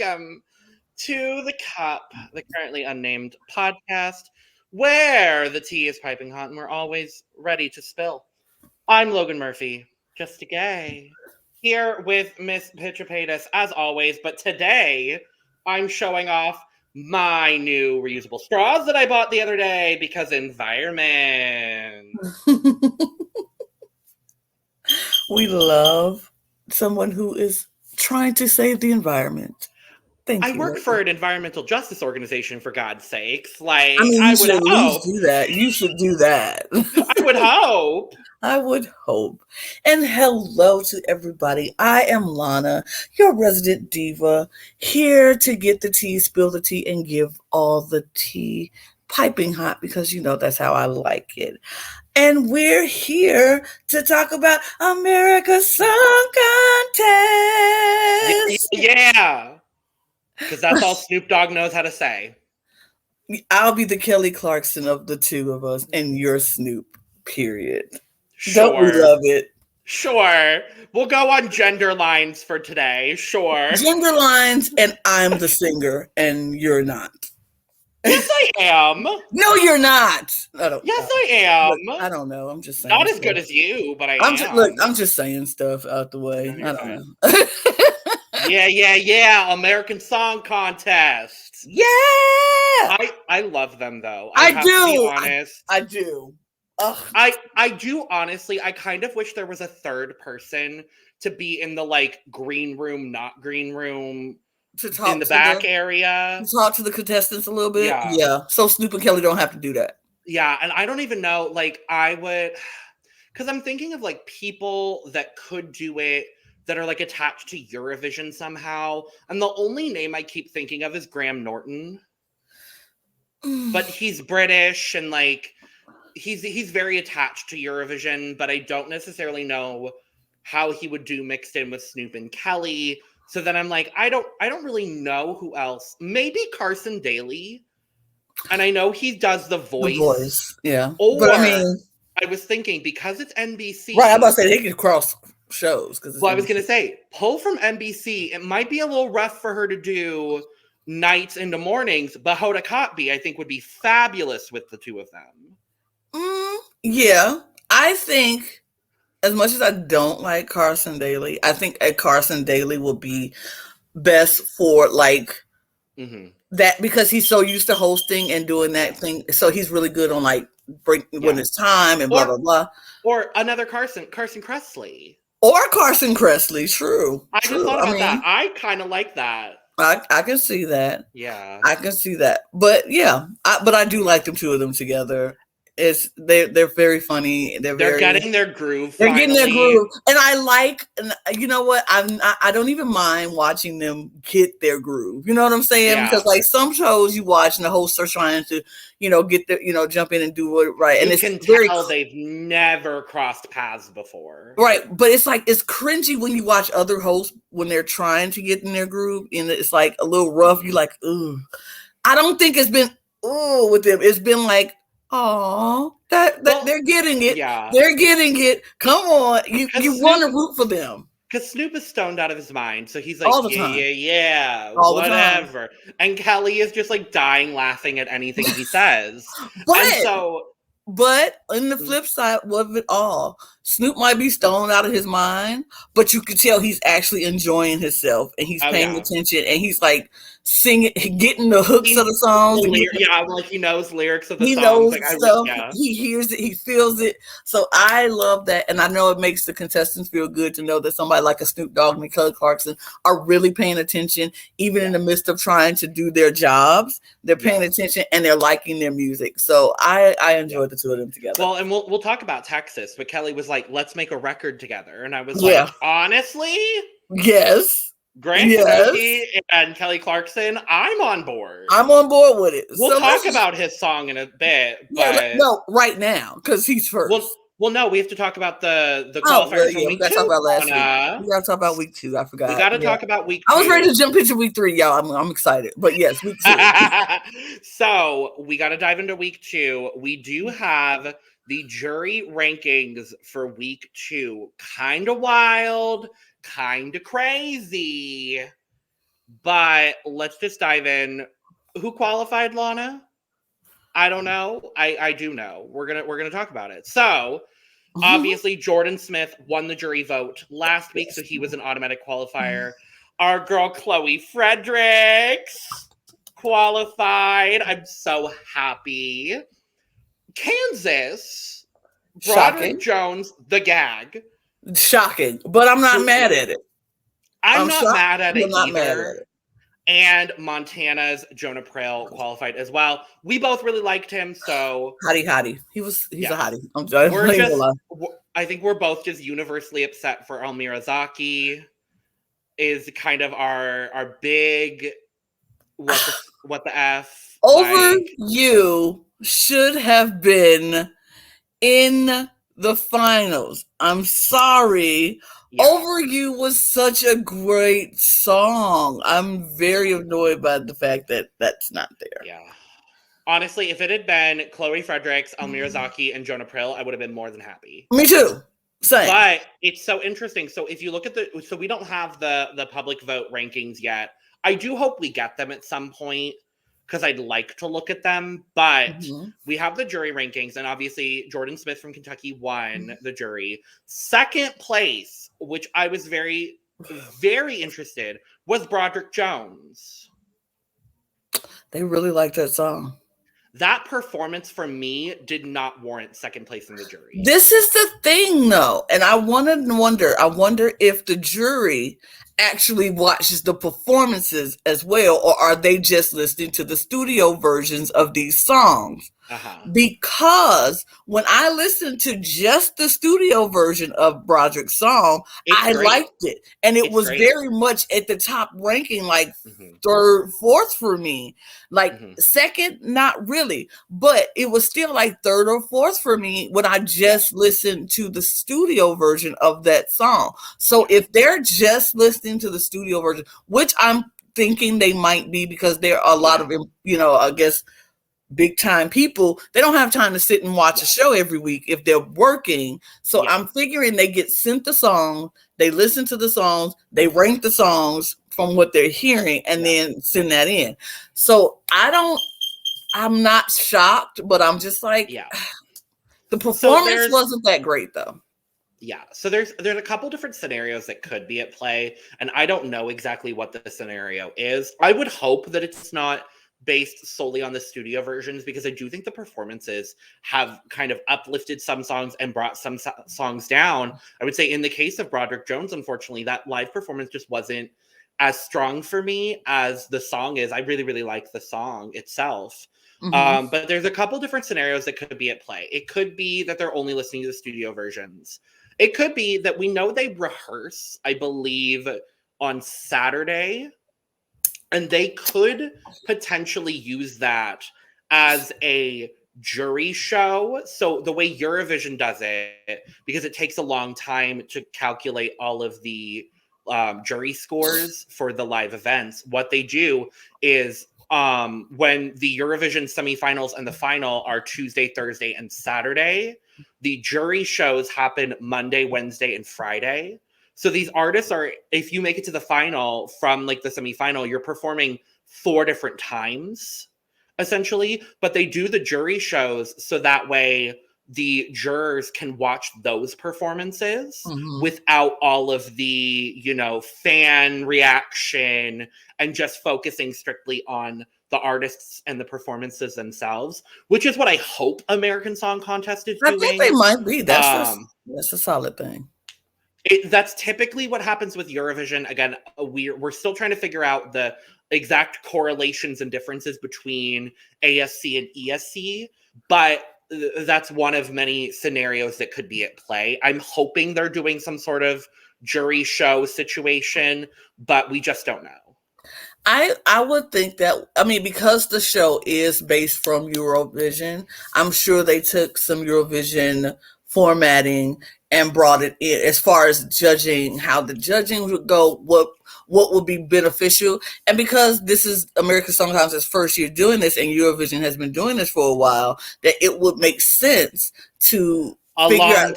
welcome to the Cup, the Currently Unnamed Podcast, where the tea is piping hot and we're always ready to spill. I'm Logan Murphy, just a gay, here with Miss Pitchapatus as always, but today I'm showing off my new reusable straws that I bought the other day because environment. We love someone who is trying to save the environment. I work for an environmental justice organization, for God's sakes. Like, I mean, I you would should at least hope. do that. You should do that. I would hope. I would hope. And hello to everybody. I am Lana, your resident diva, here to get the tea, spill the tea, and give all the tea piping hot because, you know, that's how I like it. And we're here to talk about America's Song Contest. Yeah. Because that's all Snoop Dogg knows how to say. I'll be the Kelly Clarkson of the two of us, and you're Snoop, period. Sure. Don't we love it? Sure. We'll go on gender lines for today. Sure. Gender lines, and I'm the singer, and you're not. Yes, I am. No, you're not. Yes, I am. Look, I don't know. I'm just saying. Not as good as you, but I am. I'm just saying stuff out the way. I don't know. Yeah. American Song Contest. Yeah. I love them though. I have do. To be honest. I do. Ugh. I do honestly. I kind of wish there was a third person to be in the like green room, not green room. To talk in the back area. To talk to the contestants a little bit. Yeah. So Snoop and Kelly don't have to do that. Yeah. And I don't even know, like, I would, because I'm thinking of like people that could do it that are like attached to Eurovision somehow. And the only name I keep thinking of is Graham Norton. But he's British and like, he's very attached to Eurovision, but I don't necessarily know how he would do mixed in with Snoop and Kelly. So then I'm like, I don't really know who else. Maybe Carson Daly. And I know he does the voice. The voice, yeah. Or but I mean, I was thinking because it's NBC. Right, I'm about to say they can cross shows. Well, I was going to say, pull from NBC. It might be a little rough for her to do nights into mornings, but Hoda Kotb, I think, would be fabulous with the two of them. Yeah, I think... As much as I don't like Carson Daly, I think a Carson Daly will be best for like that because he's so used to hosting and doing that thing. So he's really good on like when it's time and blah, blah, blah. Or another Carson Kressley. Or Carson Kressley, true. I just thought about that. I kind of like that. I can see that. Yeah. I can see that. But yeah, but I do like the two of them together. They're very funny. They're getting their groove. They're getting their groove, and I like. And you know what? I don't even mind watching them get their groove. You know what I'm saying? Yeah. Because like some shows you watch, and the hosts are trying to, get the, jump in and do it right. And you can tell they've never crossed paths before. Right, but it's like it's cringy when you watch other hosts when they're trying to get in their groove, and it's like a little rough. You like, ooh. I don't think it's been with them. It's been like. Oh, that they're getting it. Yeah. They're getting it. Come on. You want to root for them. Because Snoop is stoned out of his mind. So he's like, all the time. All whatever. And Kelly is just like dying laughing at anything he says. But in the flip side of it all, Snoop might be stoned out of his mind, but you can tell he's actually enjoying himself and he's paying attention and he's like singing, getting the hooks of the songs. Like he knows lyrics of the songs. He knows stuff. He hears it. He feels it. So I love that. And I know it makes the contestants feel good to know that somebody like a Snoop Dogg and Kelly Clarkson are really paying attention, even in the midst of trying to do their jobs. They're paying attention and they're liking their music. So I enjoy the two of them together. Well, and we'll talk about Texas, but Kelly was like, let's make a record together. And I was like, honestly? Yes. Grant Knoche and Kelly Clarkson, I'm on board. I'm on board with it. We'll talk about his song in a bit. But no, right now, because he's first. Well, no, we have to talk about the qualifiers from week 2. We got to talk about last week. We got to talk about week 2. I forgot. We got to talk about week 2. I was ready to jump into week 3, y'all. I'm excited. But yes, week 2. So we got to dive into week 2. We do have the jury rankings for week 2. Kind of wild, kind of crazy. But let's just dive in. Who qualified, Lana? I don't know. I do know. We're gonna talk about it. So obviously Jordan Smith won the jury vote last week, so he was an automatic qualifier. Our girl Chloe Fredericks qualified. I'm so happy. Kansas, Broderick Jones, the gag. Shocking, but I'm not mad at it. I'm not mad at it either. And Montana's Jonah Prale qualified as well. We both really liked him, so hottie. He's a hottie. I'm just, I think we're both just universally upset for Almira Zaki. Is kind of our big what the F. Over you should have been in the finals. I'm sorry. Yeah. Over You was such a great song. I'm very annoyed by the fact that that's not there. Yeah. Honestly, if it had been Chloe Fredericks, Almira Zaki, and Jonah Prale, I would have been more than happy. Me too. Same. But it's so interesting. So if you look at so we don't have the public vote rankings yet. I do hope we get them at some point, because I'd like to look at them, but we have the jury rankings, and obviously Jordan Smith from Kentucky won the jury. Second place, which I was very, very interested, was Broderick Jones. They really liked that song. That performance for me did not warrant second place in the jury. This is the thing, though, and I wonder if the jury actually watches the performances as well, or are they just listening to the studio versions of these songs? Because when I listened to just the studio version of Broderick's song, I liked it, and it was very much at the top ranking, like third, fourth for me. Like second, not really, but it was still like third or fourth for me when I just listened to the studio version of that song. So if they're just listening to the studio version, which I'm thinking they might be, because there are a lot of, I guess, big time people, they don't have time to sit and watch a show every week if they're working. So I'm figuring they get sent the song, they listen to the songs, they rank the songs from what they're hearing, and then send that in. So I'm not shocked, but I'm just like, the performance wasn't that great though. Yeah. So there's a couple different scenarios that could be at play, and I don't know exactly what the scenario is. I would hope that it's not based solely on the studio versions, because I do think the performances have kind of uplifted some songs and brought some songs down. I would say in the case of Broderick Jones, unfortunately, that live performance just wasn't as strong for me as the song is. I really, really like the song itself. But there's a couple different scenarios that could be at play. It could be that they're only listening to the studio versions. It could be that we know they rehearse, I believe, on Saturday, and they could potentially use that as a jury show. So the way Eurovision does it, because it takes a long time to calculate all of the jury scores for the live events, what they do is when the Eurovision semifinals and the final are Tuesday, Thursday, and Saturday, the jury shows happen Monday, Wednesday, and Friday. So these artists are, if you make it to the final from like the semifinal, you're performing 4 different times, essentially. But they do the jury shows so that way the jurors can watch those performances without all of the, fan reaction, and just focusing strictly on the artists and the performances themselves, which is what I hope American Song Contest is doing. I think they might be. That's a solid thing. That's typically what happens with Eurovision. Again, we're still trying to figure out the exact correlations and differences between ASC and ESC, but that's one of many scenarios that could be at play. I'm hoping they're doing some sort of jury show situation, but we just don't know. I would think that, because the show is based from Eurovision, I'm sure they took some Eurovision formatting and brought it in as far as judging, how the judging would go, what would be beneficial. And because this is American Song Contest's first year doing this, and Eurovision has been doing this for a while, that it would make sense to listen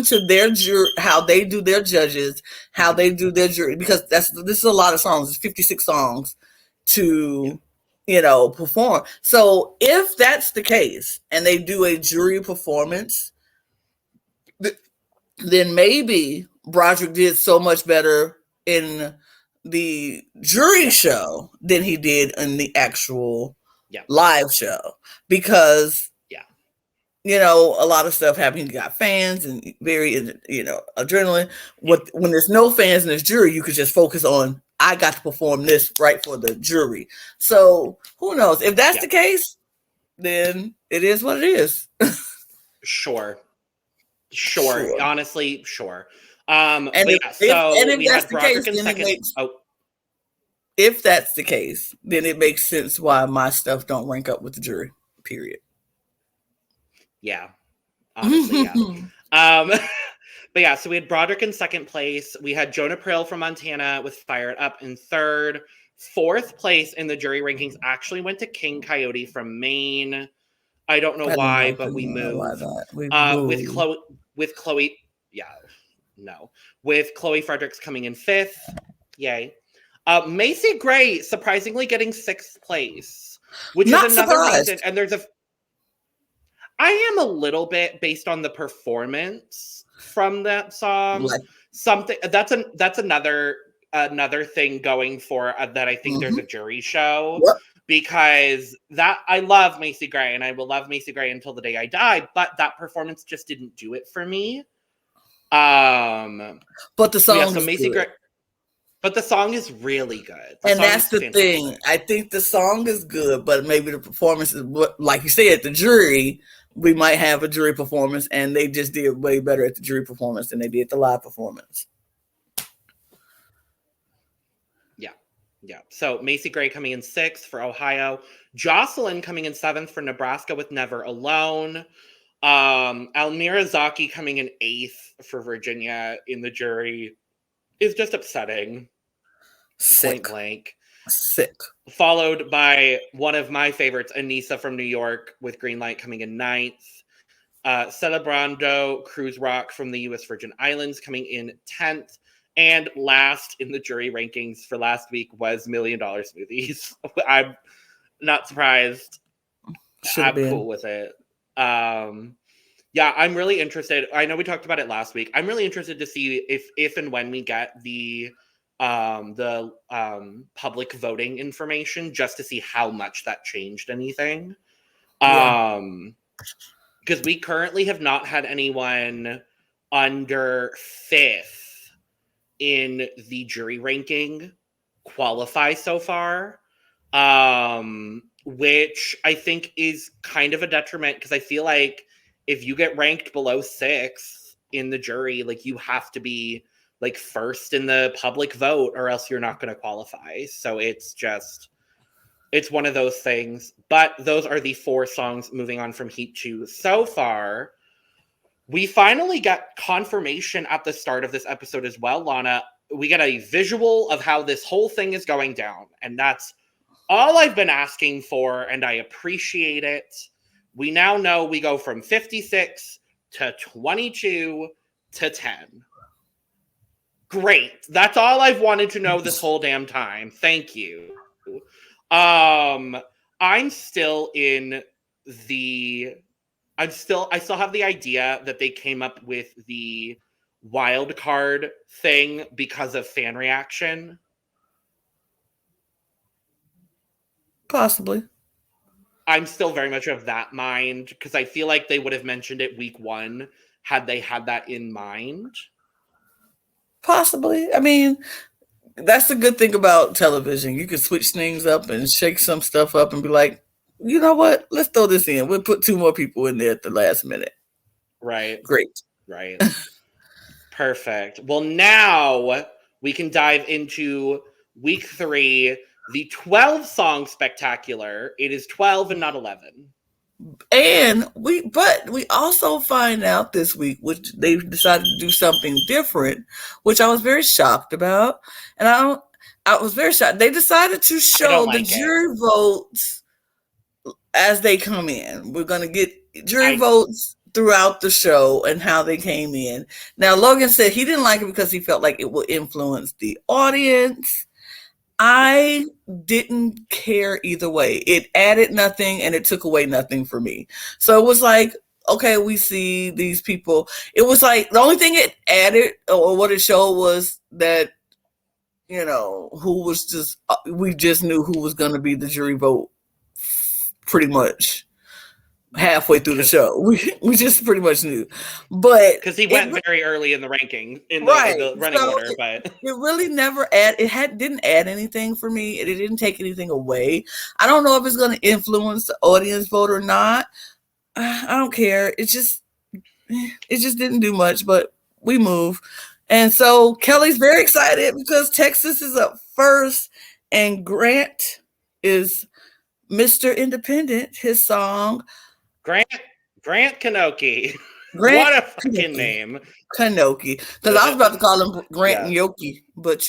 to their jury, how they do their judges, how they do their jury, because this is a lot of songs. It's 56 songs to perform. So if that's the case and they do a jury performance, then maybe Broderick did so much better in the jury show than he did in the actual live show, because a lot of stuff happened. You got fans and very adrenaline. When there's no fans in this jury, you could just focus on, I got to perform this right for the jury. So who knows? If that's the case, then it is what it is. Sure. Honestly, sure. If that's the case, if that's the case, then it makes sense why my stuff don't rank up with the jury. Period. Yeah. Honestly, yeah. But yeah, so we had Broderick in second place. We had Jonah Prill from Montana with Fire It Up in third. Fourth place in the jury rankings actually went to King Coyote from Maine. I don't know why, but we moved. With Chloe, with Chloe Fredericks coming in fifth. Yay. Macy Gray surprisingly getting sixth place, which is another reason. And I am a little bit, based on the performance from that song. That's another thing going for that. I think there's a jury show. What? Because I love Macy Gray and I will love Macy Gray until the day I die, but that performance just didn't do it for me. But the song is Macy Gray, but the song is really good. And that's the thing. I think the song is good, but maybe the performance is, like you said, the jury, we might have a jury performance and they just did way better at the jury performance than they did the live performance. Yeah. So Macy Gray coming in sixth for Ohio. Jocelyn coming in seventh for Nebraska with Never Alone. Almira Zaki coming in eighth for Virginia in the jury is just upsetting. Sick. Point blank. Sick. Followed by one of my favorites, Anissa from New York with Green Light coming in ninth. Celebrando Cruz Rock from the U.S. Virgin Islands coming in 10th. And last in the jury rankings for last week was $1 Million Smoothies. I'm not surprised. I'm cool with it. Yeah, I'm really interested. I know we talked about it last week. I'm really interested to see if and when we get the public voting information, just to see how much that changed anything. Because we currently have not had anyone under fifth in the jury ranking qualify so far, which I think is kind of a detriment, because I feel like if you get ranked below sixth in the jury, like, you have to be like first in the public vote or else you're not going to qualify. So it's one of those things. But those are the 4 songs moving on from Heat 2 so far. We finally got confirmation at the start of this episode as well, Lana. We get a visual of how this whole thing is going down, and that's all I've been asking for, and I appreciate it. We now know we go from 56 to 22 to 10. Great. That's all I've wanted to know this whole damn time. Thank you. I still have the idea that they came up with the wild card thing because of fan reaction. Possibly. I'm still very much of that mind, because I feel like they would have mentioned it week 1 had they had that in mind. Possibly. I mean, that's the good thing about television. You can switch things up and shake some stuff up and be like, you know what? Let's throw this in. We'll put 2 more people in there at the last minute. Right. Great. Right. Perfect. Well, now we can dive into week 3, the 12-song spectacular. It is 12 and not 11. And we also find out this week, which they decided to do something different, which I was very shocked about. And I was very shocked. They decided to show the jury votes as they come in. We're going to get jury votes throughout the show and how they came in. Now, Logan said he didn't like it because he felt like it would influence the audience. I didn't care either way. It added nothing and it took away nothing for me. So it was like, okay, we see these people. It was like the only thing it added or what it showed was that, who was just, we just knew who was going to be the jury vote pretty much halfway through the show. We just pretty much knew. But because he went very early in the ranking in right. the running order, but it really never didn't add anything for me. It didn't take anything away. I don't know if it's going to influence the audience vote or not. I don't care. It just didn't do much, but we move. And so Kelly's very excited because Texas is up first and Grant is Mr. Independent. His song Grant Knoche. What a fucking name. Knoche. Because I was about to call him Grant Knoche, but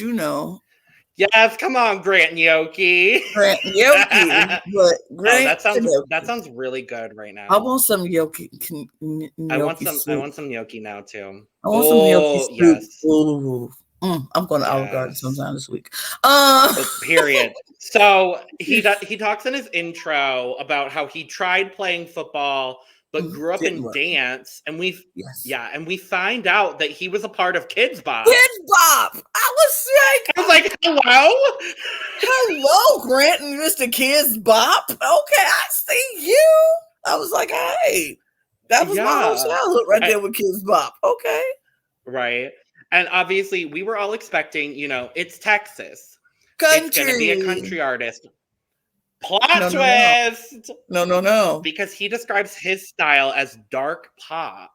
Yes, come on, Grant Knoche. Grant Knoche. But Grant that sounds really good right now. I want some Knoche. I want some Knoche now too. I want some Knoche soup. Yes. Ooh. I'm going to Olive Garden sometime this week. Period. So he talks in his intro about how he tried playing football but grew up in dance, and we find out that he was a part of Kids Bop. Kids Bop. I was like, hello, Grant and Mr. Kids Bop. Okay, I see you. I was like, hey, that was my whole childhood right there with Kids Bop. Okay, right. And obviously, we were all expecting, it's Texas. Country. It's going to be a country artist. Plot twist! No. Because he describes his style as dark pop.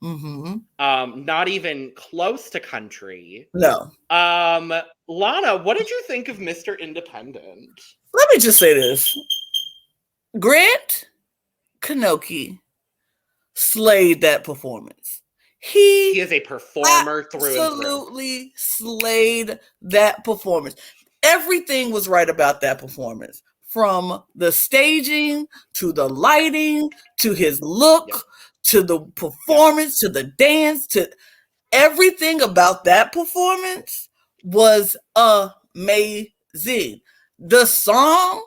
Mm-hmm. Not even close to country. No. Lana, what did you think of Mr. Independent? Let me just say this. Grant Knoche slayed that performance. He is a performer through and through. Absolutely slayed that performance. Everything was right about that performance. From the staging, to the lighting, to his look, to the performance, to the dance, to everything about that performance was amazing. The song,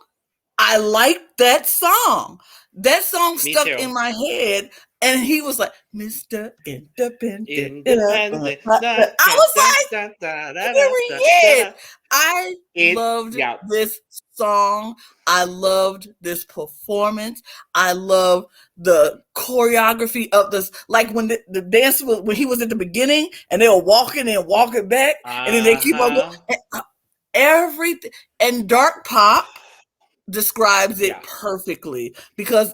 I liked that song. That song stuck in my head. And he was like, Mr. Independent. I was like, period. I loved this song. I loved this performance. I loved the choreography of this. Like when the dance was, when he was at the beginning and they were walking and walking back, and then they keep on going. Everything. And Dark Pop describes it perfectly because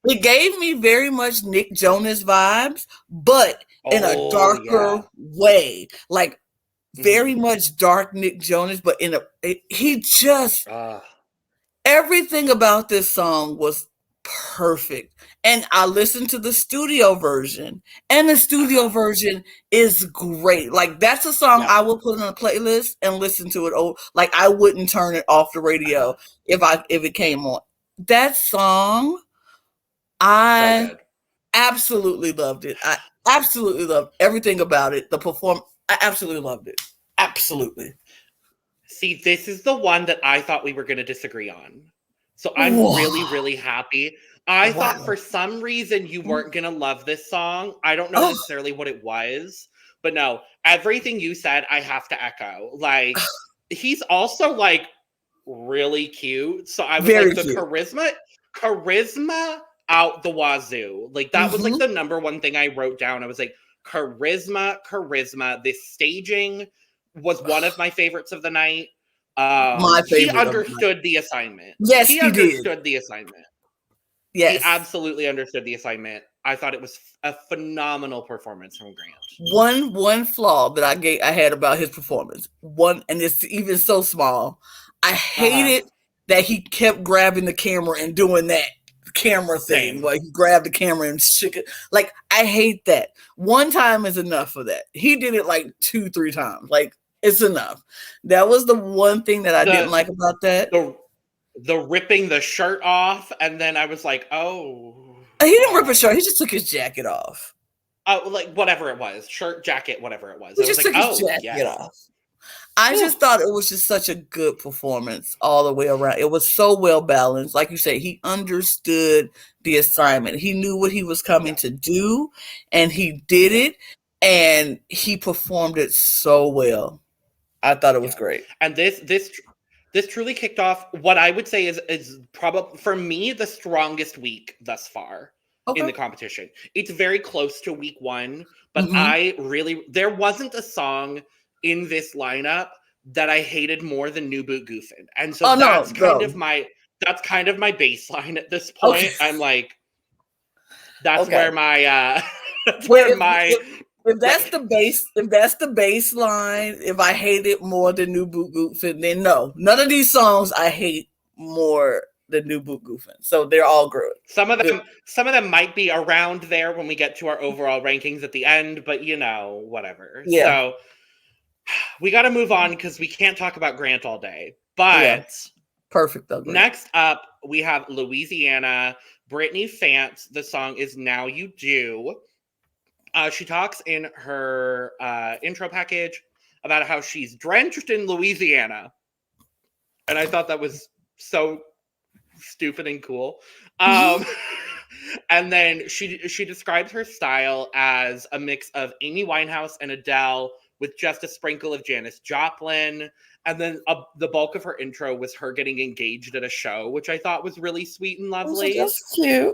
it gave me very much Nick Jonas vibes, but in a darker way. Like very much dark Nick Jonas, but everything about this song was perfect. And I listened to the studio version, and the studio version is great. Like that's a song I would put on a playlist and listen to it. Like I wouldn't turn it off the radio if it came on. That song, I absolutely loved it. I absolutely loved everything about it. The performance, I absolutely loved it. Absolutely. See, this is the one that I thought we were going to disagree on. So I'm really, really happy. I thought for some reason you weren't going to love this song. I don't know necessarily what it was, but no, everything you said, I have to echo. Like, he's also like really cute. So I was like, the charisma out the wazoo. Like that was like the number one thing I wrote down. I was like, charisma. This staging was one of my favorites of the night. My favorite. He understood the assignment. Yes, he understood the assignment. Yes, he absolutely understood the assignment. I thought it was a phenomenal performance from Grant. One flaw that I had about his performance. And it's even so small. I hated that he kept grabbing the camera and doing that camera thing. Like he grabbed the camera and shook it. Like I hate that. One time is enough for that. He did it like 2-3 times. Like it's enough. That was the one thing that I didn't like about that. The ripping the shirt off, and then I was like, oh. He didn't rip his shirt. He just took his jacket off. Like whatever it was, shirt, jacket, whatever it was. He I was just like, took his oh, jacket yes. off. I just thought it was just such a good performance all the way around. It was so well balanced. Like you said, he understood the assignment. He knew what he was coming to do, and he did it, and he performed it so well. I thought it was great. And this truly kicked off what I would say is probably, for me, the strongest week thus far in the competition. It's very close to week one, but there wasn't a song in this lineup that I hated more than New Boot Goofin'. And so that's kind of my baseline at this point. Okay. I'm like, that's where my if that's the baseline, if I hate it more than New Boot Goofin', then no. None of these songs I hate more than New Boot Goofin'. So they're all good. Some of them might be around there when we get to our overall rankings at the end, but whatever. Yeah. So we got to move on because we can't talk about Grant all day. But perfect though. Next up, we have Louisiana, Brittany Pfantz. The song is Now You Do. She talks in her intro package about how she's drenched in Louisiana. And I thought that was so stupid and cool. And then she describes her style as a mix of Amy Winehouse and Adele with just a sprinkle of Janis Joplin. And then the bulk of her intro was her getting engaged at a show, which I thought was really sweet and lovely. That's cute.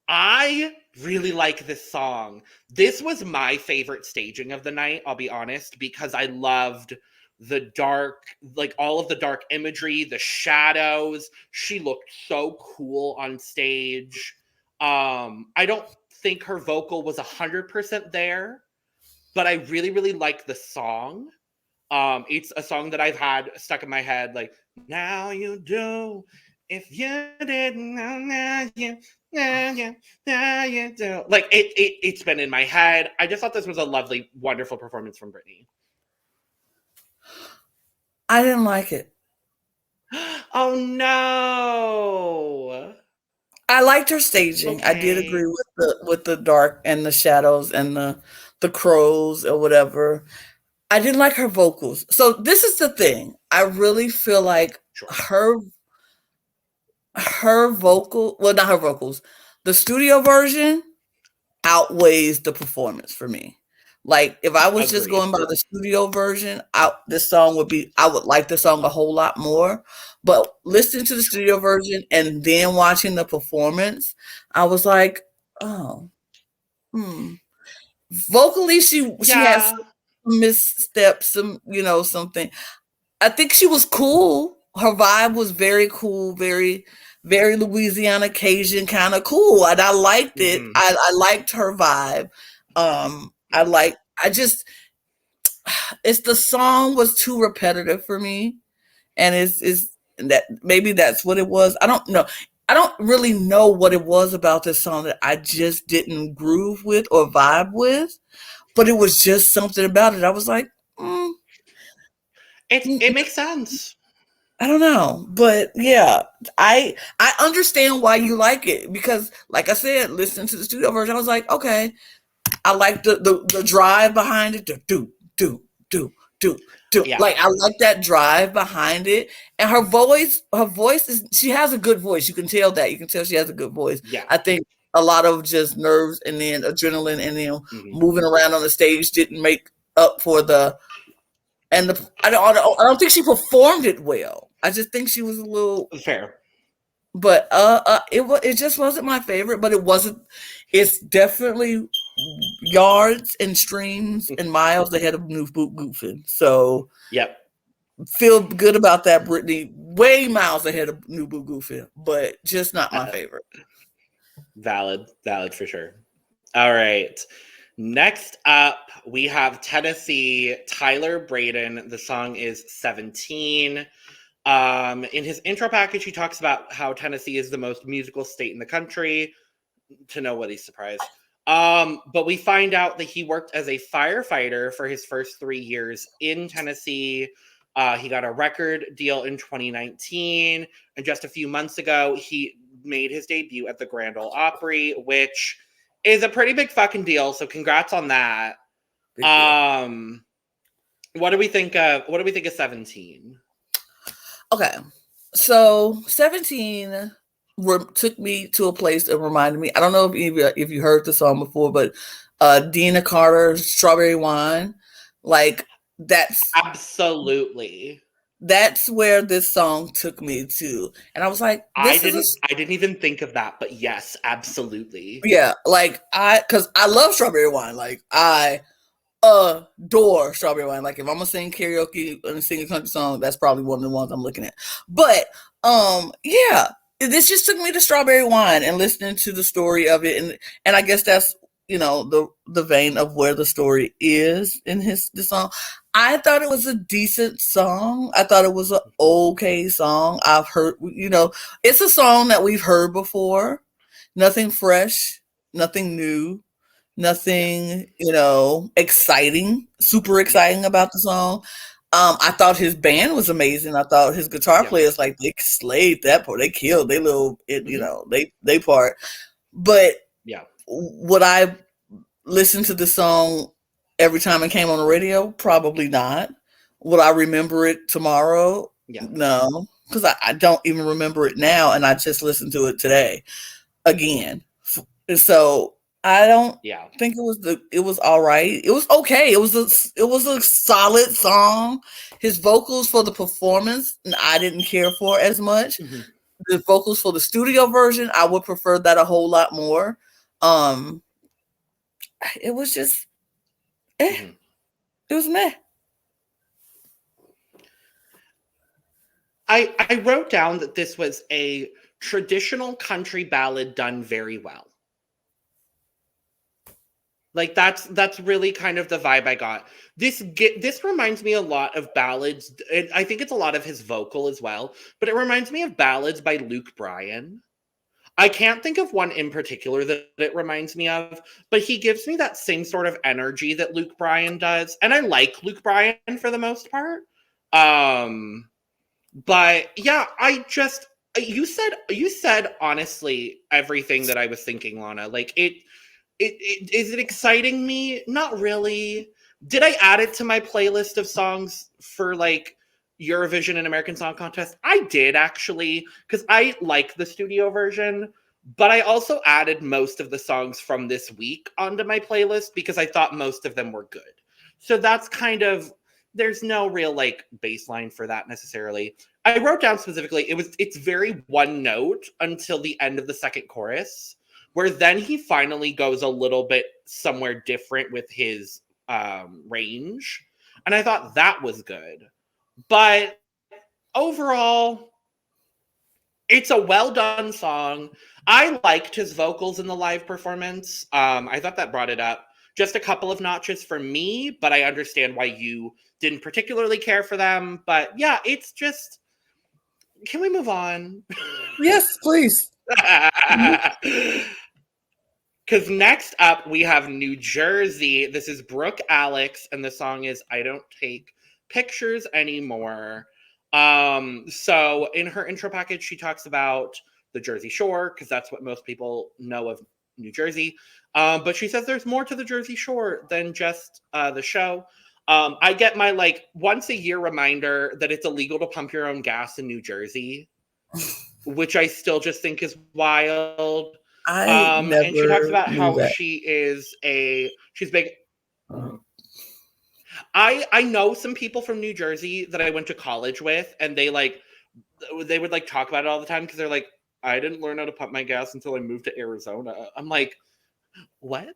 I really like this song. This was my favorite staging of the night, I'll be honest, because I loved the dark, like all of the dark imagery, the shadows. She looked so cool on stage. I don't think her vocal was 100% there, but I really, really like the song. It's a song that I've had stuck in my head, like, now you do. If you didn't know, now you do. Like, it's been in my head. I just thought this was a lovely, wonderful performance from Brittany. I didn't like it. Oh, no. I liked her staging. Okay. I did agree with the dark and the shadows and the crows or whatever. I didn't like her vocals. So this is the thing. I really feel like her vocal, well, not her vocals, the studio version outweighs the performance for me. Like, if I was just going by the studio version, I would like the song a whole lot more. But listening to the studio version and then watching the performance, I was like, vocally, she has some missteps, something. I think she was cool. Her vibe was very cool, very, very Louisiana Cajun kind of cool. And I liked it. I liked her vibe. It's the song was too repetitive for me. And it's that maybe that's what it was. I don't know. I don't really know what it was about this song that I just didn't groove with or vibe with, but it was just something about it. I was like, it makes sense. I don't know, but yeah, I understand why you like it because, like I said, listening to the studio version, I was like, okay, I like the drive behind it. Do. Yeah. Like, I like that drive behind it, and her voice is. She has a good voice. You can tell that. You can tell she has a good voice. Yeah, I think a lot of just nerves and then adrenaline and then moving around on the stage didn't make up for the. And I don't think she performed it well. I just think she was a little fair. But it just wasn't my favorite. But it wasn't. It's definitely yards and streams and miles ahead of New Boot Goofin'. So yep, feel good about that, Brittany. Way miles ahead of New Boot Goofin', but just not my favorite. Valid for sure. All right. Next up, we have Tennessee, Tyler Braden. The song is 17. In his intro package, he talks about how Tennessee is the most musical state in the country. To nobody's surprise. But we find out that he worked as a firefighter for his first 3 years in Tennessee. He got a record deal in 2019. And just a few months ago, he made his debut at the Grand Ole Opry, which is a pretty big fucking deal. So congrats on that. What do we think of 17? Okay, so 17 took me to a place that reminded me. I don't know if you heard the song before, but Dina Carter's "Strawberry Wine," like that's absolutely. That's where this song took me to, and I was like, I didn't even think of that, but yes, absolutely. Yeah, like because I love Strawberry Wine. Like I adore Strawberry Wine. Like if I'm gonna sing karaoke and sing a country song, that's probably one of the ones I'm looking at. But yeah, this just took me to Strawberry Wine and listening to the story of it, and I guess that's the vein of where the story is in the song. I thought it was a decent song. I thought it was an okay song. I've heard, it's a song that we've heard before. Nothing fresh, nothing new, nothing, exciting, super exciting about the song. I thought his band was amazing. I thought his guitar players, like, they slayed that part. They killed their little, they part. But would I listen to the song every time it came on the radio? Probably not. Would I remember it tomorrow? No, because I don't even remember it now, and I just listened to it today again. So I don't think it was all right. It was okay. It was a solid song. His vocals for the performance, I didn't care for as much. Mm-hmm. The vocals for the studio version, I would prefer that a whole lot more. It was just It was meh. I wrote down that this was a traditional country ballad done very well. Like that's really kind of the vibe I got. This reminds me a lot of ballads. And I think it's a lot of his vocal as well, but it reminds me of ballads by Luke Bryan. I can't think of one in particular that it reminds me of, but he gives me that same sort of energy that Luke Bryan does. And I like Luke Bryan for the most part. But yeah, you said honestly everything that I was thinking, Lana. Like is it exciting me? Not really. Did I add it to my playlist of songs for like Eurovision and American Song Contest? I did actually, because I like the studio version, but I also added most of the songs from this week onto my playlist because I thought most of them were good. So that's there's no real like baseline for that necessarily. I wrote down specifically, it's very one note until the end of the second chorus, where then he finally goes a little bit somewhere different with his range. And I thought that was good. But overall, it's a well-done song. I liked his vocals in the live performance. I thought that brought it up. Just a couple of notches for me, but I understand why you didn't particularly care for them. But yeah, it's just... Can we move on? Yes, please. Because next up, we have New Jersey. This is Brooke, Alexx, and the song is I Don't Take Pictures Anymore. So in her intro package, she talks about the Jersey Shore, because that's what most people know of New Jersey. But she says there's more to the Jersey Shore than just the show. I get my like once a year reminder that it's illegal to pump your own gas in New Jersey, which I still just think is wild. And she talks about how she's big. I know some people from New Jersey that I went to college with, and they would like talk about it all the time because they're like, I didn't learn how to pump my gas until I moved to Arizona. I'm like, what?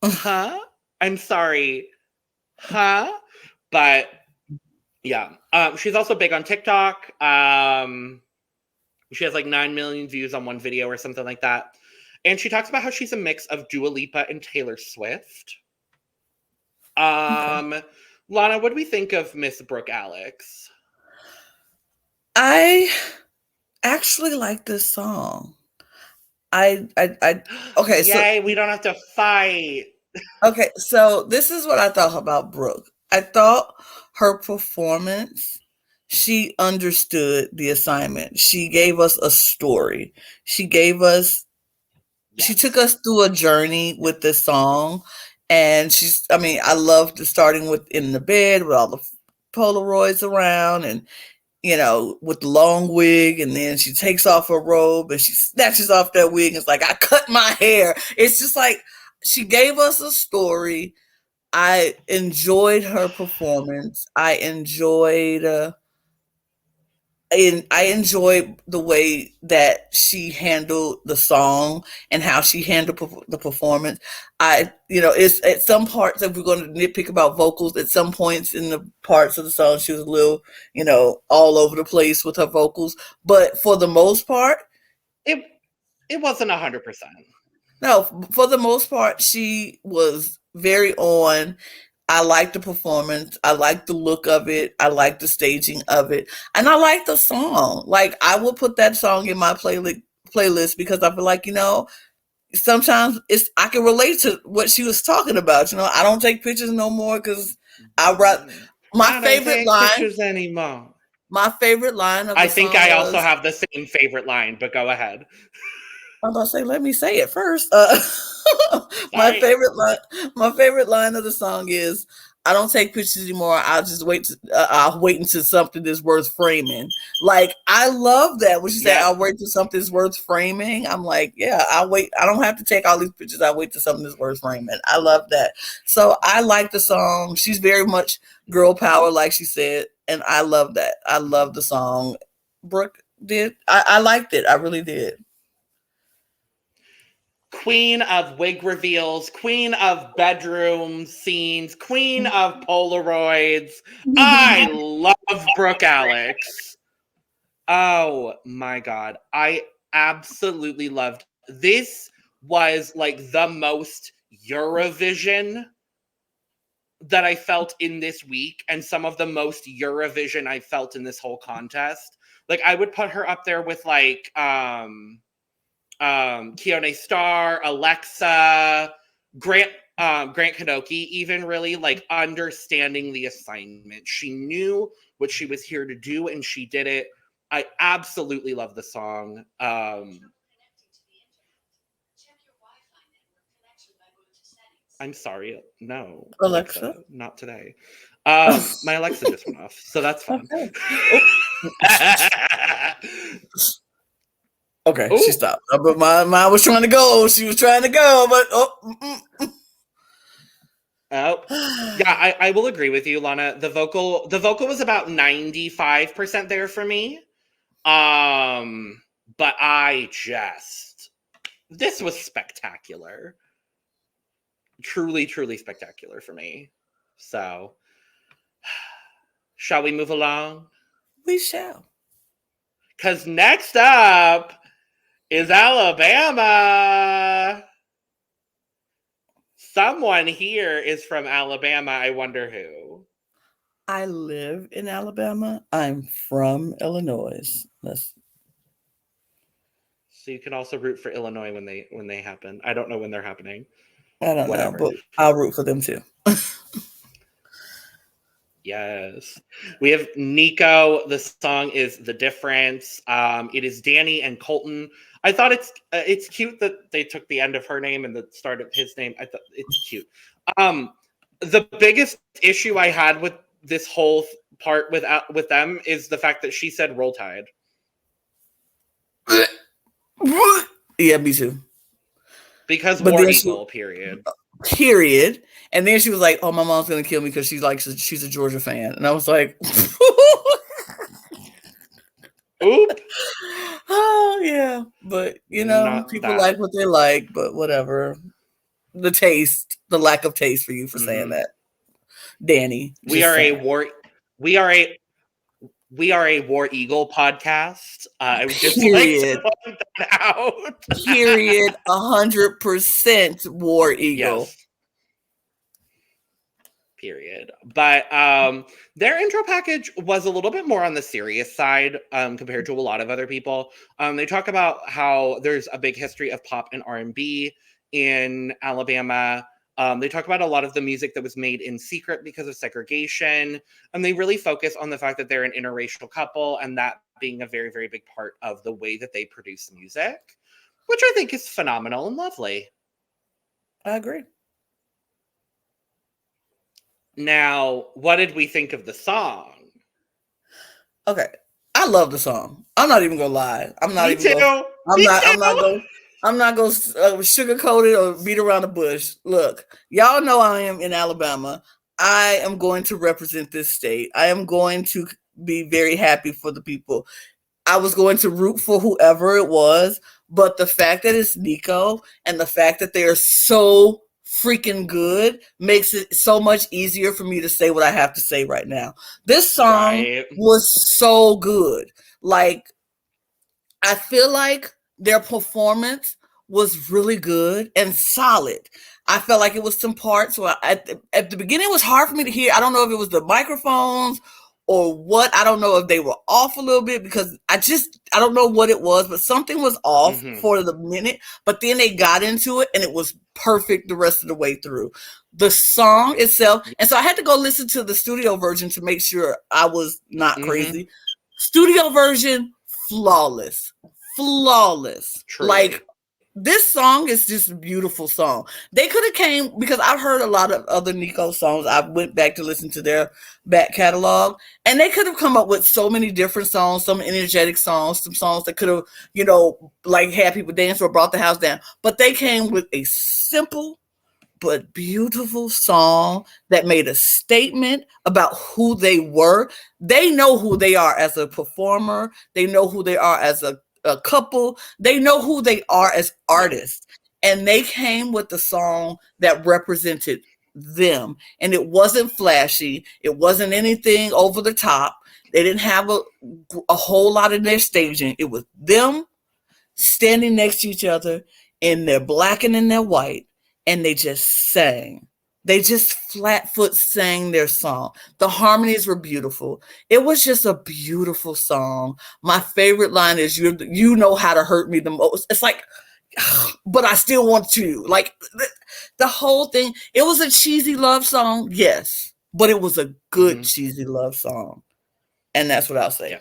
Huh? I'm sorry. Huh? But yeah. She's also big on TikTok. She has like 9 million views on one video or something like that. And she talks about how she's a mix of Dua Lipa and Taylor Swift. Okay. Lana, what do we think of Miss Brooke, Alexx? I actually like this song. Okay. Yay, we don't have to fight. Okay, so this is what I thought about Brooke. I thought her performance she understood the assignment. She gave us a story. She gave us, she took us through a journey with this song. And I loved starting with In the Bed with all the Polaroids around and, with the long wig. And then she takes off her robe and she snatches off that wig. And it's like, I cut my hair. It's just like, she gave us a story. I enjoyed her performance. I enjoyed the way that she handled the song and how she handled the performance. It's at some parts, if we're going to nitpick about vocals, at some points in the parts of the song, she was a little, all over the place with her vocals. But for the most part, it wasn't 100%. No, for the most part, she was very on. I like the performance. I like the look of it. I like the staging of it. And I like the song. Like, I will put that song in my playlist because I feel like, sometimes I can relate to what she was talking about. I don't take pictures no more because I don't take pictures anymore. My favorite line of the song I also have the same favorite line, but go ahead. I'm about to say, let me say it first. My favorite line of the song is, "I don't take pictures anymore. I'll just wait. I'll wait until something is worth framing." Like, I love that when she said, "I'll wait till something's worth framing." I'm like, yeah, I'll wait. I don't have to take all these pictures. I'll wait till something is worth framing. I love that. So I like the song. She's very much girl power, like she said, and I love that. I love the song. Brooke did. I liked it. I really did. Queen of wig reveals, queen of bedroom scenes, queen of Polaroids. I love Brooke Alexx. Oh my God. I absolutely loved this. Was like the most Eurovision that I felt in this week, and some of the most Eurovision I felt in this whole contest. Like, I would put her up there with like Keone Star, Alexa, Grant Knoche, even, really, like, understanding the assignment. She knew what she was here to do, and she did it. I absolutely love the song. I'm sorry. No, Alexa, not today. My Alexa just went off, so that's fine. Okay, she stopped. But mine was trying to go. She was trying to go, but yeah, I will agree with you, Lana. The vocal was about 95% there for me. But this was spectacular. Truly, truly spectacular for me. So, shall we move along? We shall. Because next up is Alabama. Someone here is from Alabama. I wonder who. I live in Alabama. I'm from Illinois. So you can also root for Illinois when they happen. I don't know when they're happening. I don't know, but I'll root for them too. Yes. We have Nico. The song is The Difference. It is Danny and Colton. I thought it's cute that they took the end of her name and the start of his name. I thought it's cute. The biggest issue I had with this whole part with them is the fact that she said Roll Tide. Yeah, me too. Because War Eagle, period. Period. And then she was like, "Oh, my mom's gonna kill me because she's a Georgia fan." And I was like, "Oop." Oh yeah, but people like what they like, but whatever. The lack of taste for you for saying that, Danny. We are a War Eagle podcast. I would just like to point that out. Period. 100% War Eagle. Yes. Period. But their intro package was a little bit more on the serious side compared to a lot of other people. They talk about how there's a big history of pop and R&B in Alabama. They talk about a lot of the music that was made in secret because of segregation, and they really focus on the fact that they're an interracial couple, and that being a very, very big part of the way that they produce music, which I think is phenomenal and lovely. I agree. Now, what did we think of the song? Okay, I love the song. I'm not even gonna lie. I'm not Me too. I'm not gonna sugarcoat it or beat around the bush. Look, y'all know I am in Alabama. I am going to represent this state. I am going to be very happy for the people. I was going to root for whoever it was, but the fact that it's Nico and the fact that they are so freaking good makes it so much easier for me to say what I have to say right now. This song was so good. Like, I feel like their performance was really good and solid. I felt like it was some parts where at the beginning it was hard for me to hear. I don't know if it was the microphones or what. I don't know if they were off a little bit because I don't know what it was, but something was off for the minute. But then they got into it and it was perfect the rest of the way through. The song itself, and so I had to go listen to the studio version to make sure I was not crazy. Studio version, flawless. Truly. Like, this song is just a beautiful song. They could have came, because I've heard a lot of other Nico songs. I went back to listen to their back catalog, and they could have come up with so many different songs, some energetic songs, some songs that could have, like had people dance or brought the house down. But they came with a simple but beautiful song that made a statement about who they were. They know who they are as a performer. They know who they are as a couple. They know who they are as artists. And they came with the song that represented them. And it wasn't flashy. It wasn't anything over the top. They didn't have a whole lot in their staging. It was them standing next to each other in their black and in their white. And they just sang. They just flat foot sang their song. The harmonies were beautiful. It was just a beautiful song. My favorite line is, you know how to hurt me the most. It's like, but I still want to. Like, the whole thing. It was a cheesy love song, yes. But it was a good cheesy love song. And that's what I'll say. Yeah.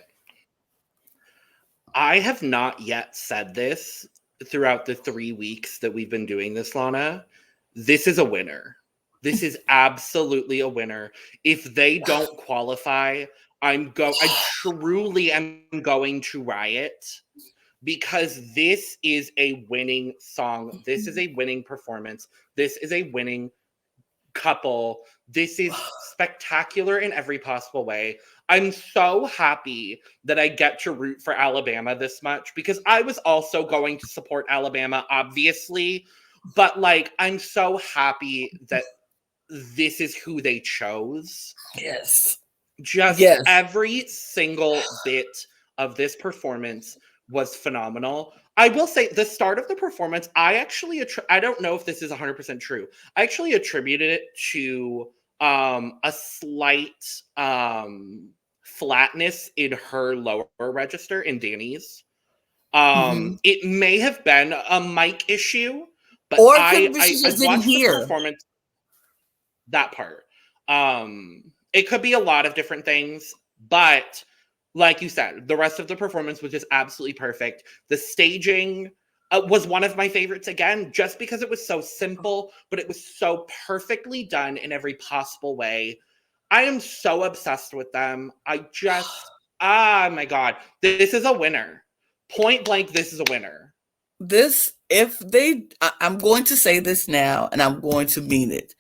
I have not yet said this throughout the 3 weeks that we've been doing this, Lana. This is a winner. This is absolutely a winner. If they don't qualify, I truly am going to riot, because this is a winning song. This is a winning performance. This is a winning couple. This is spectacular in every possible way. I'm so happy that I get to root for Alabama this much, because I was also going to support Alabama, obviously. But, like, I'm so happy that this is who they chose. Yes. Every single bit of this performance was phenomenal. I will say, the start of the performance, I actually, I don't know if this is 100% true. I actually attributed it to a slight flatness in her lower register in Danny's. It may have been a mic issue. But I watched the performance, that part. It could be a lot of different things, but like you said, the rest of the performance was just absolutely perfect. The staging was one of my favorites again, just because it was so simple, but it was so perfectly done in every possible way. I am so obsessed with them. Oh my God, this is a winner. Point blank, this is a winner. I'm going to say this now, and I'm going to mean it.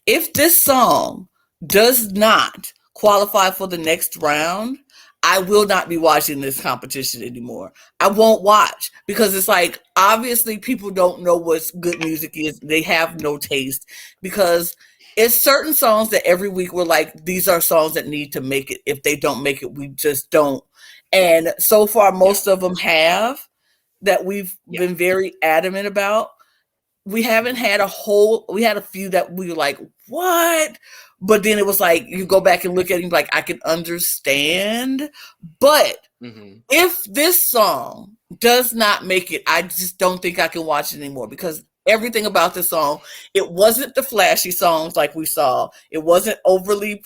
If this song does not qualify for the next round, I will not be watching this competition anymore. I won't watch, because it's like, obviously people don't know what good music is. They have no taste, because it's certain songs that every week we're like, these are songs that need to make it. If they don't make it, we just don't. And so far, most of them have, that we've been very adamant about. We haven't had we had a few that we were like, what? But then it was like, you go back and look at it and like, I can understand. But if this song does not make it, I just don't think I can watch it anymore, because everything about this song. It wasn't the flashy songs like we saw. It wasn't overly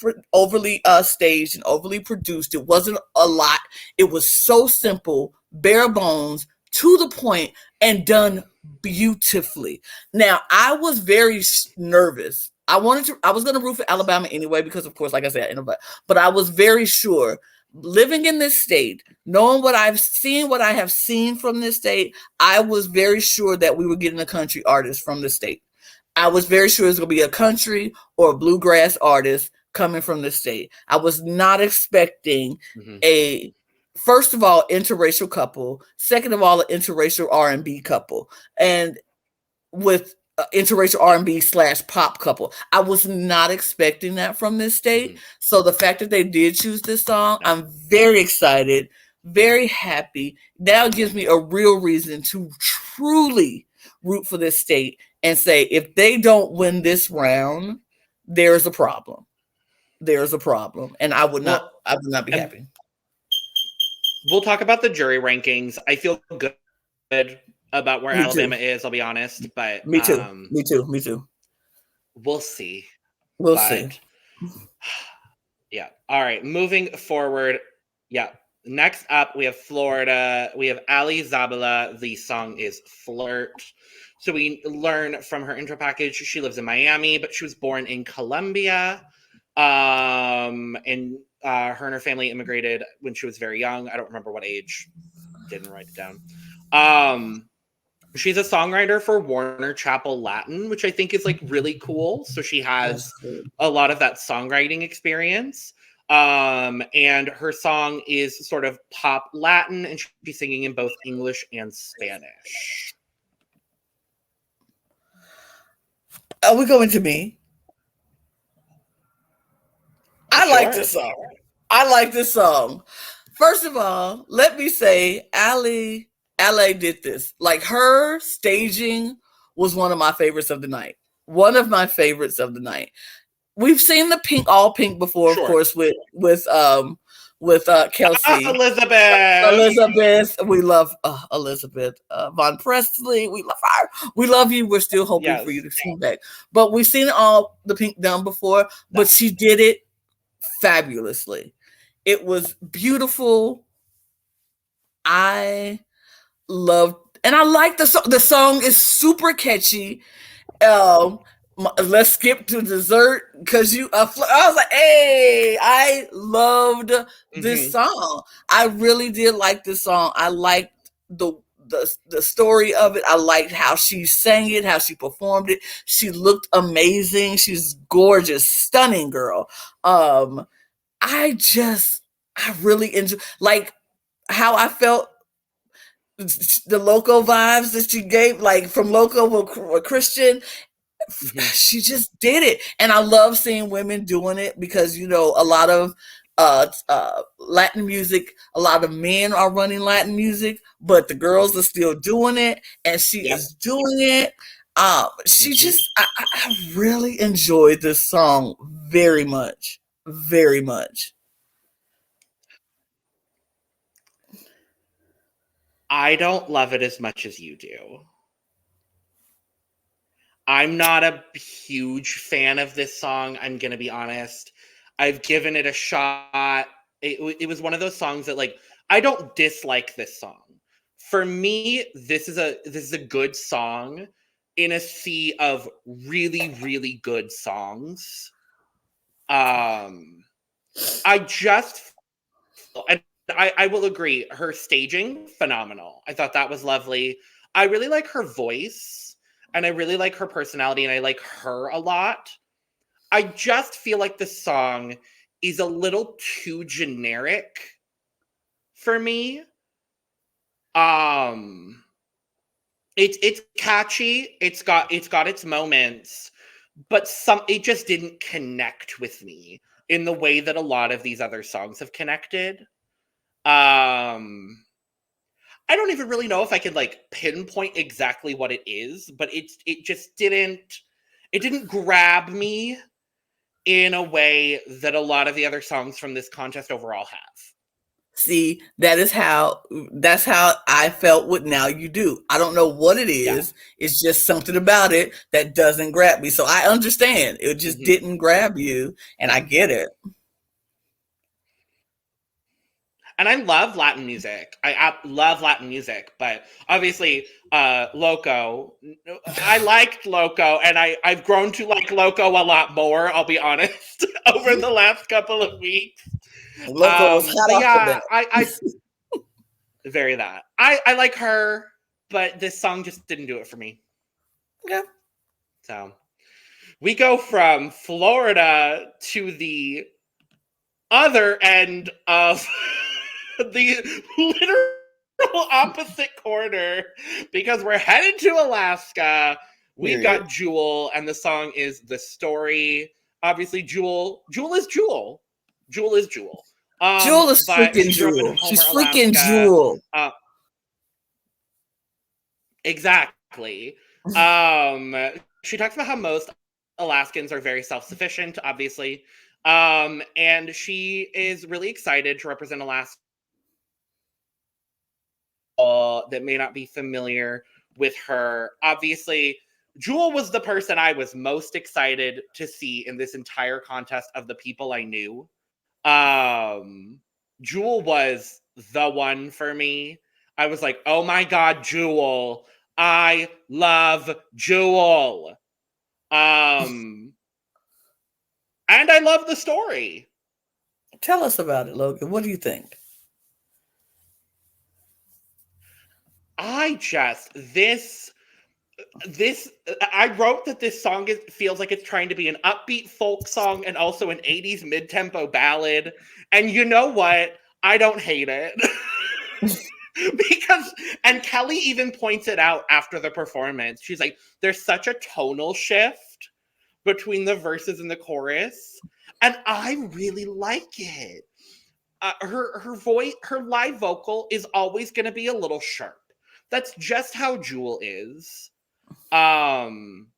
staged and overly produced. It wasn't a lot. It was so simple, bare bones, to the point, and done beautifully. Now, I was very nervous. I was going to root for Alabama anyway because, of course, like I said, but I was very sure, living in this state, knowing what I have seen from this state, I was very sure that we were getting a country artist from the state. I was very sure it was going to be a country or a bluegrass artist coming from the state. I was not expecting a, first of all, interracial couple. Second of all, an interracial R&B couple. And with interracial R&B / pop couple. I was not expecting that from this state. So the fact that they did choose this song, I'm very excited, very happy. Now it gives me a real reason to truly root for this state and say, if they don't win this round, there's a problem. There's a problem. And I would not be happy. We'll talk about the jury rankings. I feel good about where Alabama is, I'll be honest, but me too. Me too. We'll see. We'll see. Yeah. All right. Moving forward. Yeah. Next up, we have Florida. We have Ali Zabala. The song is Flirt. So we learn from her intro package, she lives in Miami, but she was born in Colombia. And her and her family immigrated when she was very young. I don't remember what age. Didn't write it down. She's a songwriter for Warner Chappell Latin, which I think is like really cool. So she has a lot of that songwriting experience. And her song is sort of pop Latin, and she's singing in both English and Spanish. Are we going to me? I like this song. First of all, let me say, LA did this. Like, her staging was one of my favorites of the night. We've seen the all pink before, of course, with Kelsey. Elizabeth. We love Elizabeth. Von Presley. We love her. We love you. We're still hoping for you to come back. But we've seen all the pink done before, but she did it fabulously. It was beautiful. I loved, and I like the song. The song is super catchy. Let's skip to dessert because I was like, hey, I loved this song. I really did like this song. I liked the story of it. I liked how she sang it, how she performed it. She looked amazing. She's gorgeous, stunning girl. I really enjoy, like, how I felt the Loco vibes that she gave, like from Loco with Christian. She just did it. And I love seeing women doing it because, you know, a lot of Latin music, a lot of men are running Latin music, but the girls are still doing it, and she is doing it. She just, I really enjoyed this song very much. Very much. I don't love it as much as you do. I'm not a huge fan of this song, I'm going to be honest. I've given it a shot. It was one of those songs that, like, I don't dislike this song. For me, this is a good song in a sea of really, really good songs. I will agree. Her staging, phenomenal. I thought that was lovely. I really like her voice, and I really like her personality, and I like her a lot. I just feel like the song is a little too generic for me. It's catchy. It's got its moments, but it just didn't connect with me in the way that a lot of these other songs have connected. I don't even really know if I could like pinpoint exactly what it is, but it didn't grab me in a way that a lot of the other songs from this contest overall have. See, that's how I felt with Now You Do. I don't know what it Yeah. is. It's just something about it that doesn't grab me. So I understand. It just Hmm. didn't grab you, and I get it. And I love Latin music. I love Latin music, but obviously, Loco. I liked Loco, and I've grown to like Loco a lot more. I'll be honest, over the last couple of weeks. Loco was hot But off the yeah, bat. I very that. I like her, but this song just didn't do it for me. Yeah. So we go from Florida to the other end of the literal opposite corner because we're headed to Alaska. We've Period. got Jewel, and the song is The Story. Obviously, Jewel is Jewel. Jewel is Jewel. Jewel is But freaking she grew up in Jewel. Homer, She's freaking Alaska. Jewel. Exactly. Um, she talks about how most Alaskans are very self-sufficient, obviously. And she is really excited to represent Alaska that may not be familiar with her. Obviously, Jewel was the person I was most excited to see in this entire contest of the people I knew. Jewel was the one for me. I was like, oh my God, Jewel. I love Jewel. And I love the story. Tell us about it, Logan. What do you think? I just this I wrote that this song feels like it's trying to be an upbeat folk song and also an 80s mid-tempo ballad. And you know what? I don't hate it. Because and Kelly even points it out after the performance. She's like, there's such a tonal shift between the verses and the chorus, and I really like it. Her voice, her live vocal is always going to be a little sharp. That's just how Jewel is. Um,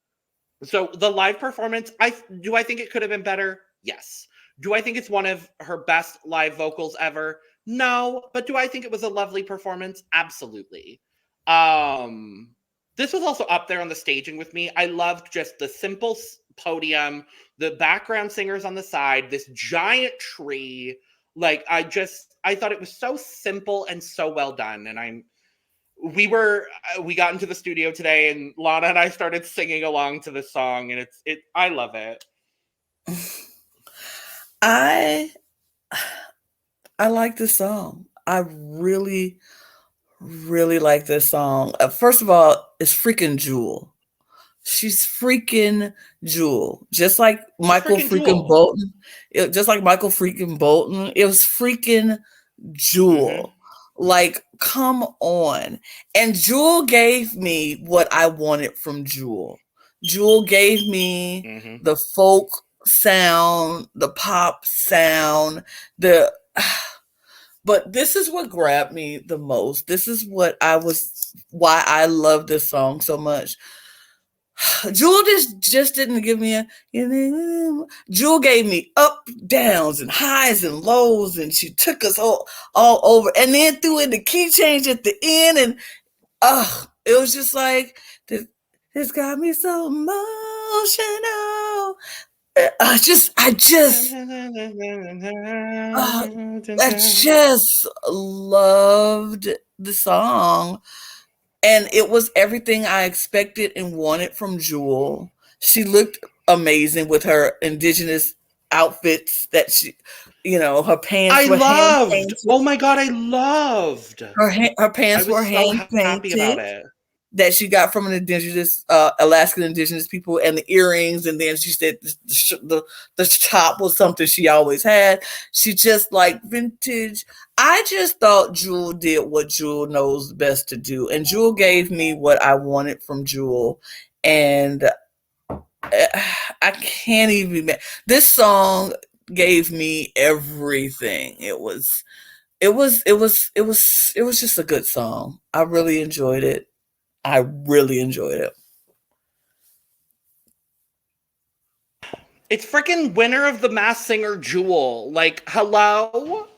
so the live performance, I think it could have been better. Yes. Do I think it's one of her best live vocals ever? No, but do I think it was a lovely performance? Absolutely. This was also up there on the staging with me. I loved just the simple podium, the background singers on the side, this giant tree. Like I thought it was so simple and so well done. And we got into the studio today, and Lana and I started singing along to this song, and I love it. I like this song. I really, really like this song. First of all, it's freaking Jewel. She's freaking Jewel. Just like She's Michael freaking freaking Jewel. Bolton. Just like Michael freaking Bolton. It was freaking Jewel. Like, come on. And Jewel gave me what I wanted from Jewel. Jewel gave me the folk sound, the pop sound, but this is what grabbed me the most. This is why I love this song so much. Jewel just didn't give me Jewel gave me up, downs, and highs and lows, and she took us all over, and then threw in the key change at the end, and it was just like this got me so emotional. I just loved the song. And it was everything I expected and wanted from Jewel. She looked amazing with her indigenous outfits that her pants were hand painted. Oh my God, I loved. Her pants were so hand happy about painted it. that she got from an indigenous, Alaskan indigenous people, and the earrings. And then she said the top was something she always had. She just like vintage. I just thought Jewel did what Jewel knows best to do. And Jewel gave me what I wanted from Jewel. And I can't even, this song gave me everything. It was just a good song. I really enjoyed it. I really enjoyed it. It's freaking winner of the Masked Singer Jewel. Like, hello?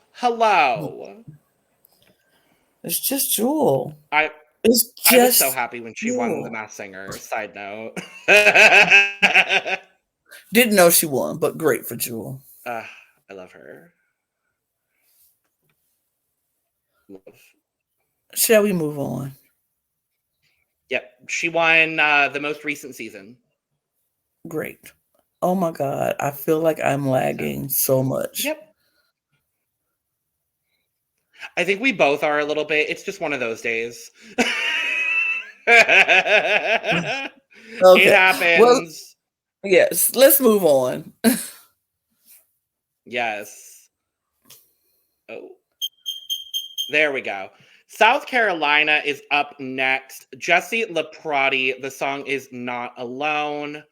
It's just Jewel. I It's was so just happy when she won the Jewel. Masked Singer. Side note. Didn't know she won, but great for Jewel. I love her. Love. Shall we move on? Yep, she won the most recent season. Great. Oh my God, I feel like I'm lagging so much. Yep. I think we both are a little bit. It's just one of those days. Okay. It happens. Well, yes, let's move on. Yes. Oh. There we go. South Carolina is up next. Jesse LeProtti, the song is Not Alone.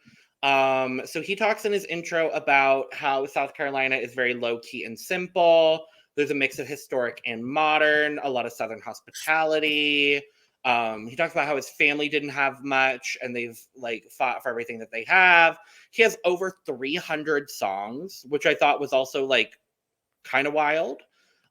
So he talks in his intro about how South Carolina is very low-key and simple. There's a mix of historic and modern, a lot of Southern hospitality. He talks about how his family didn't have much and they've like fought for everything that they have. He has over 300 songs, which I thought was also like kind of wild.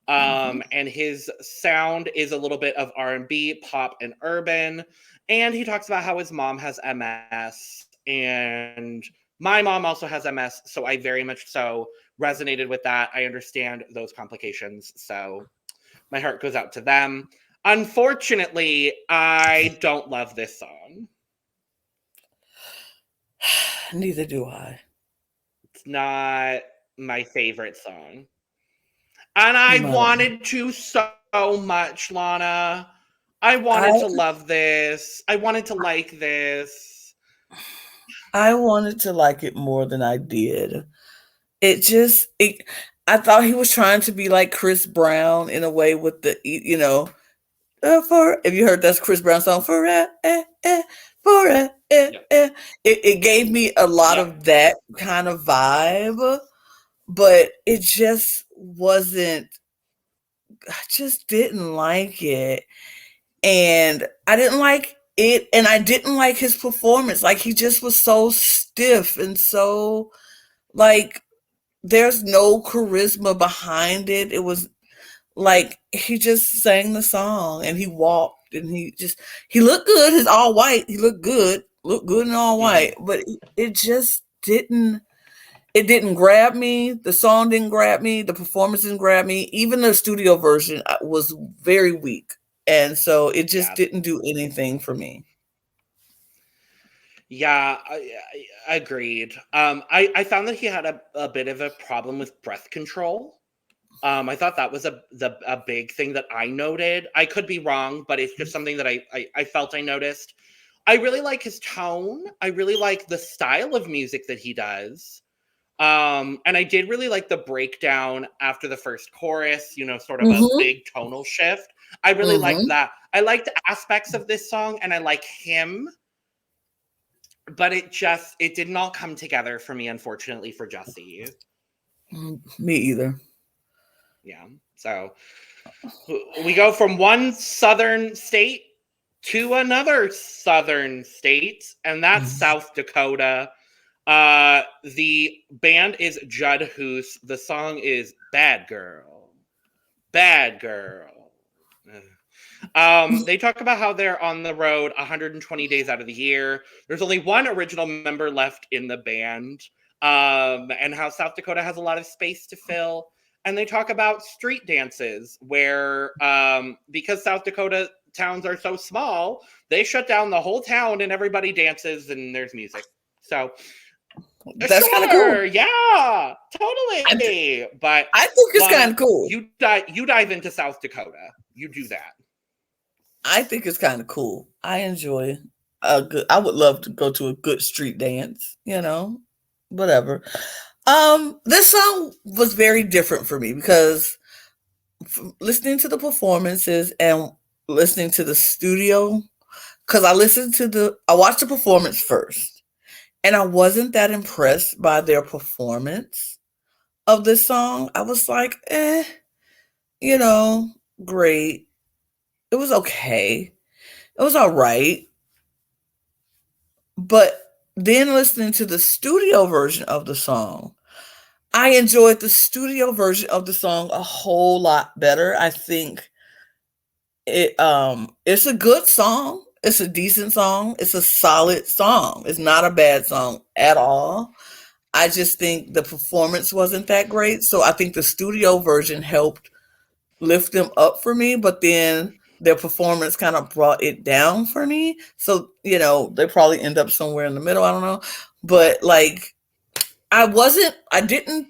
And his sound is a little bit of R&B, pop, and urban. And he talks about how his mom has MS, and my mom also has MS, so I very much so resonated with that. I understand those complications, so my heart goes out to them. Unfortunately, I don't love this song. Neither do I. It's not my favorite song. And I wanted to so much, Lana. I wanted to love this. I wanted to like this. I wanted to like it more than I did. I thought he was trying to be like Chris Brown in a way with the, have you heard that's Chris Brown song? It gave me a lot of that kind of vibe, but it just wasn't, I just didn't like it. And I didn't like it, and I didn't like his performance. Like, he just was so stiff and so, like, there's no charisma behind it. It was like he just sang the song and he walked and he looked good. He's all white. He looked good in all white, but it just didn't grab me. The song didn't grab me. The performance didn't grab me. Even the studio version was very weak. And so it just didn't do anything for me. Yeah, I agreed. I found that he had a bit of a problem with breath control. I thought that was a big thing that I noted. I could be wrong, but it's just something that I felt I noticed. I really like his tone. I really like the style of music that he does. And I did really like the breakdown after the first chorus, sort of a big tonal shift. I really liked that. I liked aspects of this song and I like him, but it did not come together for me, unfortunately, for Jesse. Me either. Yeah. So we go from one southern state to another southern state, and that's South Dakota. The band is Judd Hoos. The song is Bad Girl. Bad Girl. They talk about how they're on the road 120 days out of the year. There's only one original member left in the band, and how South Dakota has a lot of space to fill. And they talk about street dances where, because South Dakota towns are so small, they shut down the whole town and everybody dances and there's music. So that's kind of cool. Yeah, totally. But I think it's kind of cool. You dive into South Dakota. You do that. I think it's kind of cool. I enjoy I would love to go to a good street dance, whatever. This song was very different for me because listening to the performances and listening to the studio, because I watched the performance first, and I wasn't that impressed by their performance of this song. I was like, great. It was okay. It was all right. But then listening to the studio version of the song, I enjoyed the studio version of the song a whole lot better. I think It's a good song. It's a decent song. It's a solid song. It's not a bad song at all. I just think the performance wasn't that great. So I think the studio version helped lift them up for me, but then their performance kind of brought it down for me. So, they probably end up somewhere in the middle. I don't know. But like, I didn't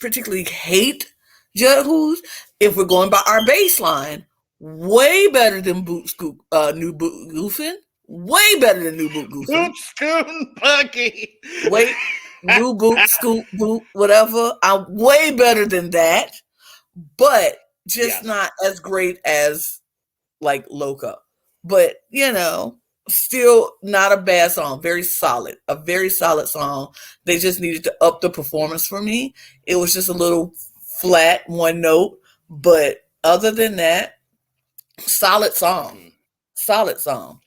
particularly hate Judd Who's. If we're going by our baseline, way better than New Boot Goofing. Way better than New Boot Goofing. Boot Scoot Buggy. Wait, New Boot, Scoot Boot, whatever. I'm way better than that, but just not as great as like Loca. But still not a bad song. Very solid. A very solid song. They just needed to up the performance for me. It was just a little flat, one note. But other than that, solid song. Solid song.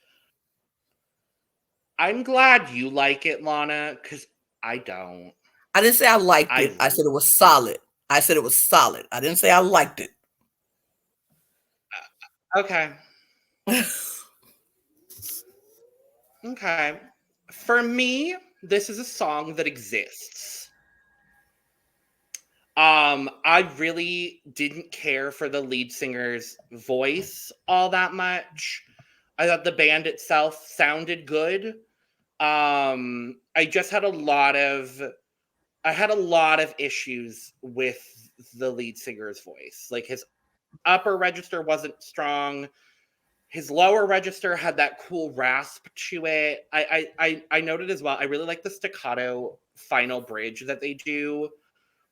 I'm glad you like it, Lana, because I don't. I didn't say I liked it. I said it was solid. I said it was solid. I didn't say I liked it. Okay. Okay. For me, this is a song that exists. I really didn't care for the lead singer's voice all that much. I thought the band itself sounded good. I just had a lot of issues with the lead singer's voice. Like, his upper register wasn't strong. His lower register had that cool rasp to it. I noted as well, I really like the staccato final bridge that they do.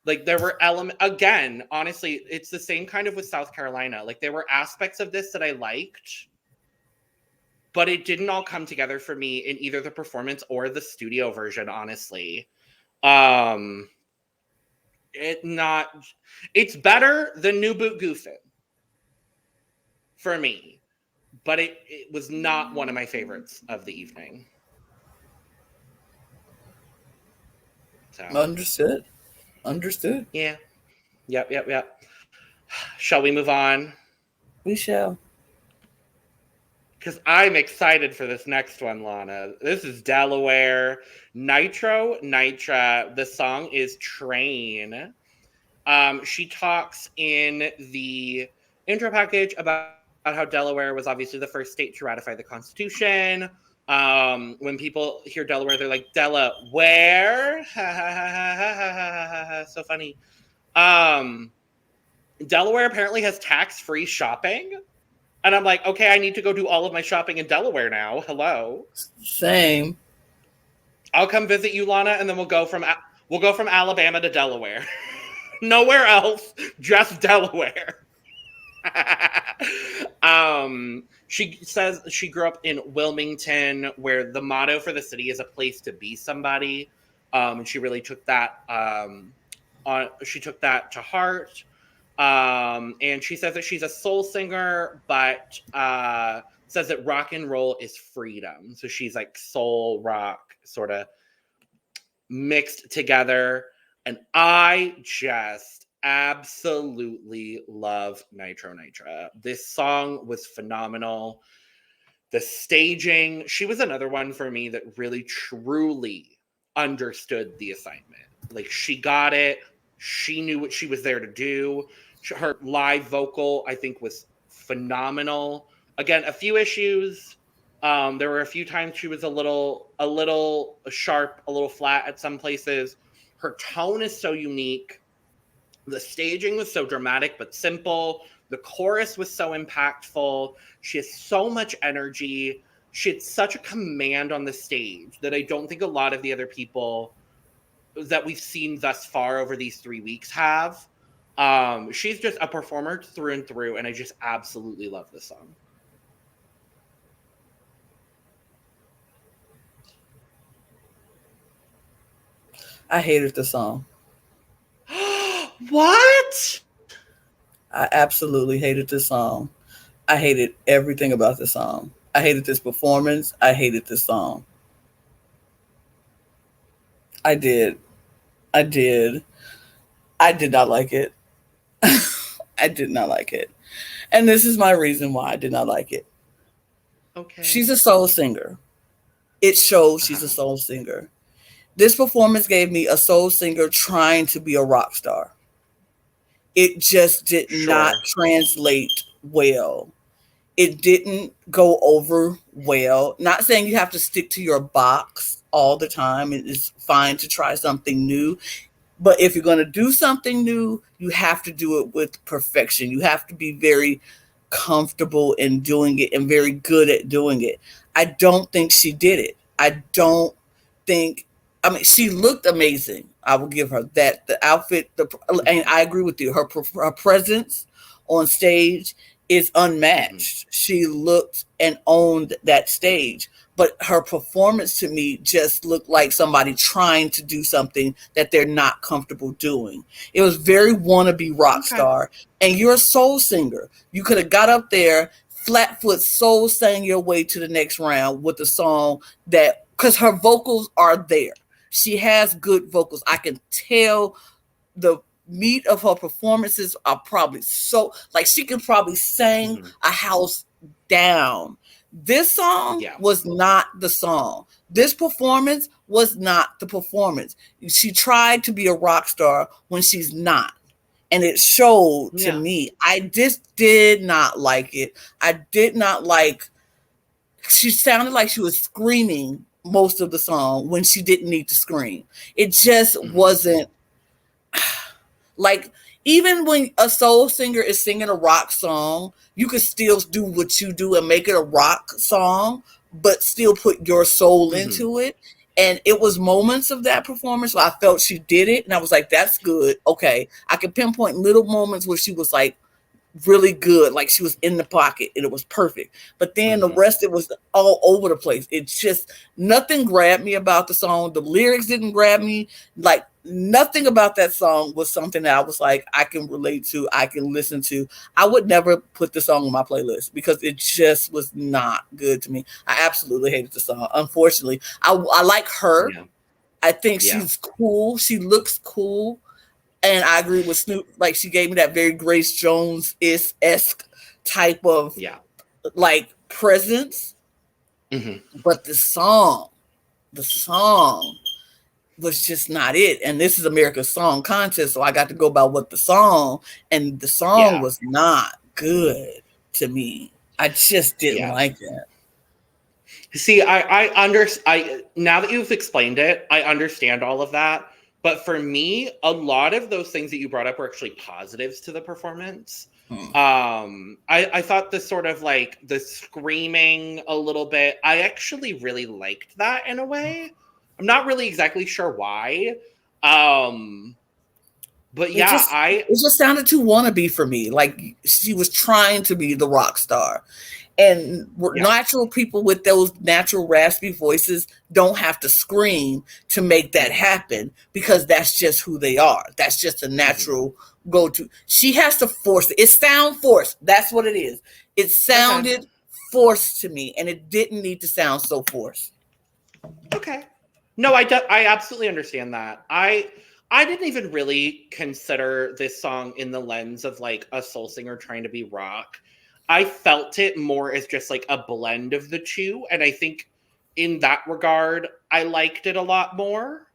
Like, there were again, honestly, it's the same kind of with South Carolina. Like, there were aspects of this that I liked, but it didn't all come together for me in either the performance or the studio version, honestly. It's better than New Boot Goofin' for me, but it was not one of my favorites of the evening. So. Understood. Yeah. Yep. Shall we move on? We shall. Because I'm excited for this next one, Lana. This is Delaware. Nitro, Nitra. The song is Train. She talks in the intro package about how Delaware was obviously the first state to ratify the Constitution. When people hear Delaware, they're like, Delaware? So funny. Delaware apparently has tax-free shopping. And I'm like, okay, I need to go do all of my shopping in Delaware now. Hello. Same. I'll come visit you, Lana, and then we'll go from Alabama to Delaware. Nowhere else, just Delaware. She says she grew up in Wilmington, where the motto for the city is a place to be somebody. And she really took that to heart. And she says that she's a soul singer, but says that rock and roll is freedom. So she's like soul rock sort of mixed together. And I just absolutely love Nitro Nitra. This song was phenomenal. The staging, she was another one for me that really truly understood the assignment. Like, she got it. She knew what she was there to do. Her live vocal, I think, was phenomenal. Again, a few issues. There were a few times she was a little sharp, a little flat at some places. Her tone is so unique. The staging was so dramatic but simple. The chorus was so impactful. She has so much energy. She had such a command on the stage that I don't think a lot of the other people that we've seen thus far over these 3 weeks have. She's just a performer through and through, and I just absolutely love this song. I hated the song. What? I absolutely hated this song. I hated everything about the song. I hated this performance. I hated this song. I did. I did not like it. I did not like it. And this is my reason why I did not like it. Okay. She's a soul singer. It shows she's a soul singer. This performance gave me a soul singer trying to be a rock star. It just did not translate well. It didn't go over well. Not saying you have to stick to your box all the time. It is fine to try something new. But if you're going to do something new, you have to do it with perfection. You have to be very comfortable in doing it and very good at doing it. I don't think she did it. I don't think, I mean, she looked amazing. I will give her that. The outfit, and I agree with you. Her presence on stage is unmatched. She looked and owned that stage. But her performance to me just looked like somebody trying to do something that they're not comfortable doing. It was very wannabe rock star. And you're a soul singer. You could have got up there, flat-foot soul sang your way to the next round with a song that, because her vocals are there. She has good vocals. I can tell the meat of her performances are probably so, like she can probably sing a house down. This song was not the song. This performance was not the performance. She tried to be a rock star when she's not. And it showed to me. I just did not like it. I did not like, she sounded like she was screaming most of the song when she didn't need to scream. It just wasn't like, even when a soul singer is singing a rock song, you could still do what you do and make it a rock song, but still put your soul into it. And it was moments of that performance where I felt she did it. And I was like, that's good. Okay. I could pinpoint little moments where she was like really good. Like she was in the pocket and it was perfect. But then the rest, it was all over the place. It's just, nothing grabbed me about the song. The lyrics didn't grab me. Like nothing about that song was something that I was like, I can relate to, I can listen to. I would never put the song on my playlist because it just was not good to me. I absolutely hated the song. Unfortunately, I like her. I think she's cool. She looks cool. And I agree with Snoop. Like she gave me that very Grace Jones-esque type of like presence. But the song was just not it. And this is America's Song Contest, so I got to go by what the song, and the song was not good to me. I just didn't like that. See, I now that you've explained it, I understand all of that. But for me, a lot of those things that you brought up were actually positives to the performance. I thought the sort of like the screaming a little bit, I actually really liked that in a way. I'm not really exactly sure why. But yeah, it just sounded too wannabe for me. Like she was trying to be the rock star. And natural people with those natural raspy voices don't have to scream to make that happen because that's just who they are. That's just a natural go-to. She has to force it. It sound forced. That's what it is. It sounded forced to me, and it didn't need to sound so forced. Okay. No, I absolutely understand that. I didn't even really consider this song in the lens of like a soul singer trying to be rock. I felt it more as just like a blend of the two. And I think in that regard, I liked it a lot more.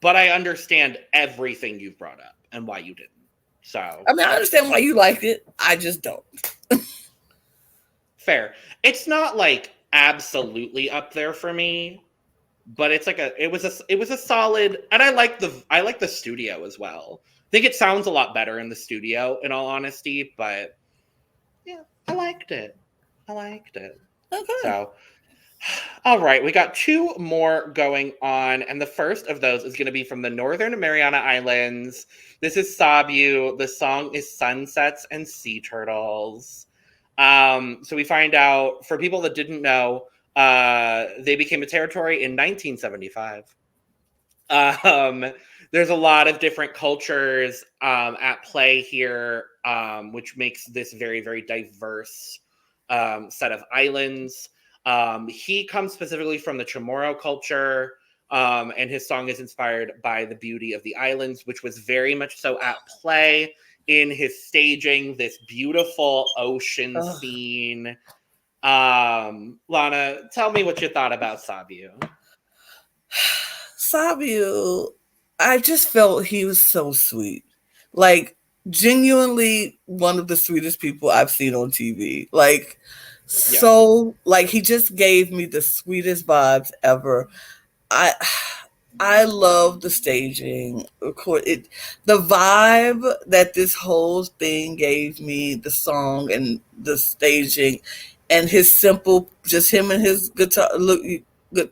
But I understand everything you've brought up and why you didn't. So I mean, I understand why you liked it. I just don't. Fair. It's not like absolutely up there for me, but it's like it was a solid, and I like the studio as well. I think it sounds a lot better in the studio, in all honesty, but yeah, I liked it. Okay. So, all right, we got two more going on, and the first of those is going to be from the Northern Mariana Islands. This is Sabyu. The song is Sunsets and Seaturtles. So we find out, for people that didn't know, they became a territory in 1975. There's a lot of different cultures at play here, which makes this very, very diverse set of islands. He comes specifically from the Chamorro culture, and his song is inspired by the beauty of the islands, which was very much so at play in his staging, this beautiful ocean scene. Lana, tell me what you thought about Sabyu. Sabyu, I just felt he was so sweet. Like, genuinely one of the sweetest people I've seen on TV. Like, so, like, he just gave me the sweetest vibes ever. I love the staging. Of course, the vibe that this whole thing gave me, the song and the staging, and his simple, just him and his guitar look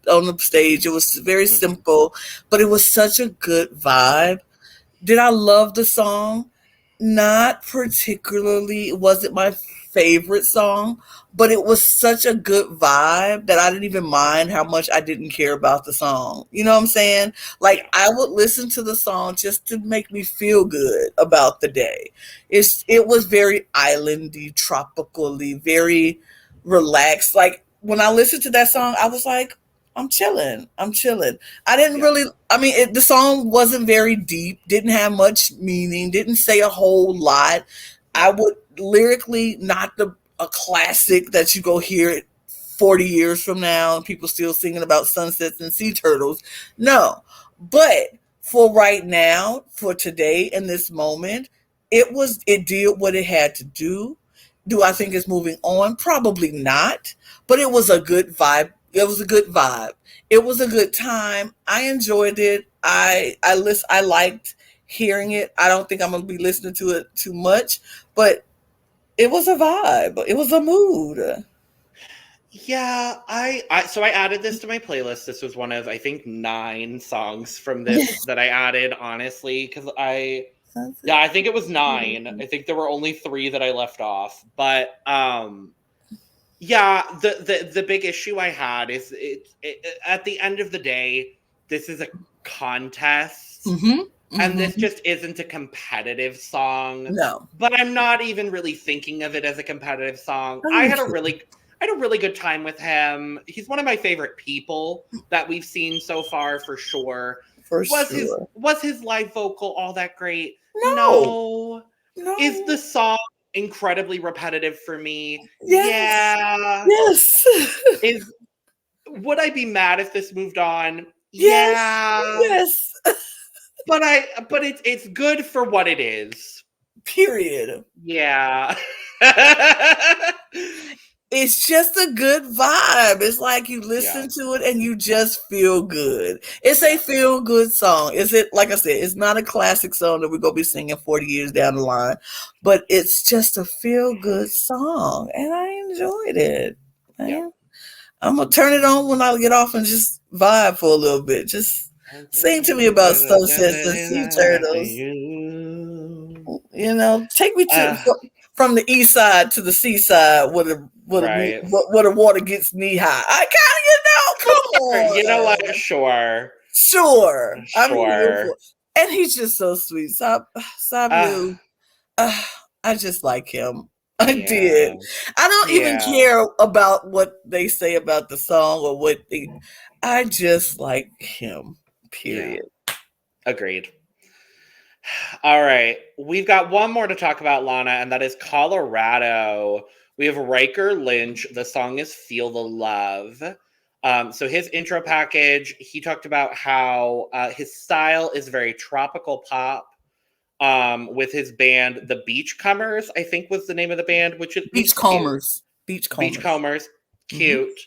on the stage. It was very simple, but it was such a good vibe. Did I love the song? Not particularly. It wasn't my favorite song, but it was such a good vibe that I didn't even mind how much I didn't care about the song. You know what I'm saying? Like, I would listen to the song just to make me feel good about the day. It was very islandy, tropically, very relaxed. Like, when I listened to that song, I was like, I'm chilling. I didn't really, I mean, the song wasn't very deep, didn't have much meaning, didn't say a whole lot. I would lyrically not a classic that you go hear it 40 years from now and people still singing about sunsets and sea turtles. No, but for right now, for today in this moment, it did what it had to do. Do I think it's moving on? Probably not, but it was a good vibe. It was a good vibe. It was a good time. I enjoyed it. I liked hearing it. I don't think I'm gonna be listening to it too much, but it was a vibe. It was a mood. Yeah, so I added this to my playlist. This was one of, I think, 9 songs from this that I added, honestly, because I think it was 9. I think there were only 3 that I left off. But yeah, the big issue I had is at the end of the day, this is a contest. And this just isn't a competitive song. No. But I'm not even really thinking of it as a competitive song. I had a really good time with him. He's one of my favorite people that we've seen so far, for sure. Was his live vocal all that great? No. Is the song incredibly repetitive for me? Yeah. Yes. Would I be mad if this moved on? Yes. Yeah. Yes. But it's good for what it is. Period. Yeah. It's just a good vibe. It's like you listen to it and you just feel good. It's a feel good song. Is it, like I said, it's not a classic song that we're going to be singing 40 years down the line, but it's just a feel good song. And I enjoyed it. I'm going to turn it on when I get off and just vibe for a little bit. Just sing to me about sunsets and sea turtles. You know, take me from the east side to the seaside where the water gets knee high. I kind of, come on. You know what? Sure. I'm here for. And he's just so sweet. Sabyu, I just like him. I did. I don't even care about what they say about the song or what I just like him. Period. Yeah. Agreed. All right. We've got one more to talk about, Lana, and that is Colorado. We have Riker Lynch. The song is Feel the Love. So his intro package, he talked about how his style is very tropical pop. With his band, the Beachcombers, I think was the name of the band, which is Beachcombers. Cute.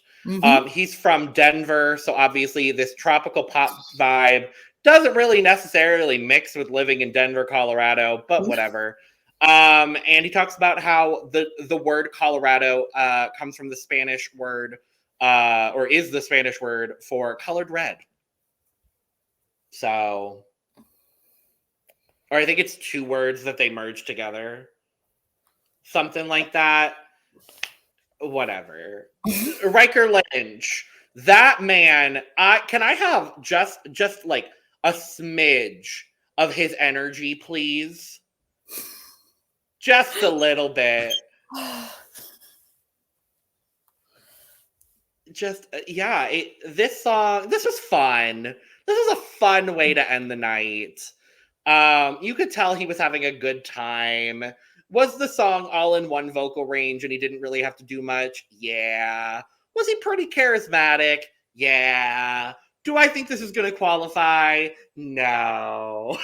He's from Denver, so obviously this tropical pop vibe doesn't really necessarily mix with living in Denver, Colorado, but whatever. And he talks about how the word Colorado comes from the Spanish word, or is the Spanish word for colored red. So, or I think it's 2 words that they merge together. Something like that. Whatever. Riker Lynch. That man, can I have just like a smidge of his energy, please? Just a little bit. Just, this song, this was fun. This was a fun way to end the night. You could tell he was having a good time. Was the song all in one vocal range and he didn't really have to do much? Yeah. Was he pretty charismatic? Yeah. Do I think this is going to qualify? No.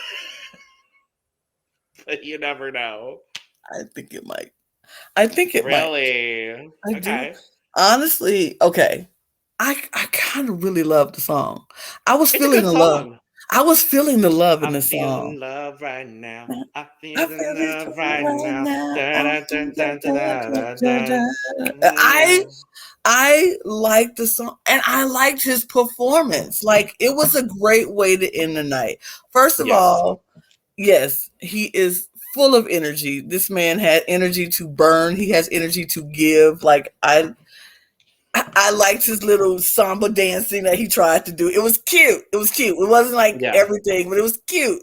But you never know. I think it might. I think it might. Really? I Okay. do. Honestly, okay. I kind of really love the song. I was It's a feeling good the love. song. I was feeling the love in I'm the feeling song. love right now. I I feel the feel this love right right now. now. Da, da, da, da, da, da, da. I Mm. I liked the song and I liked his performance. Like it was a great way to end the night. First of Yes. all, yes, he is full of energy. This man had energy to burn. He has energy to give. Like I liked his little samba dancing that he tried to do. It was cute. It was cute. It wasn't like Yeah. everything, but it was cute.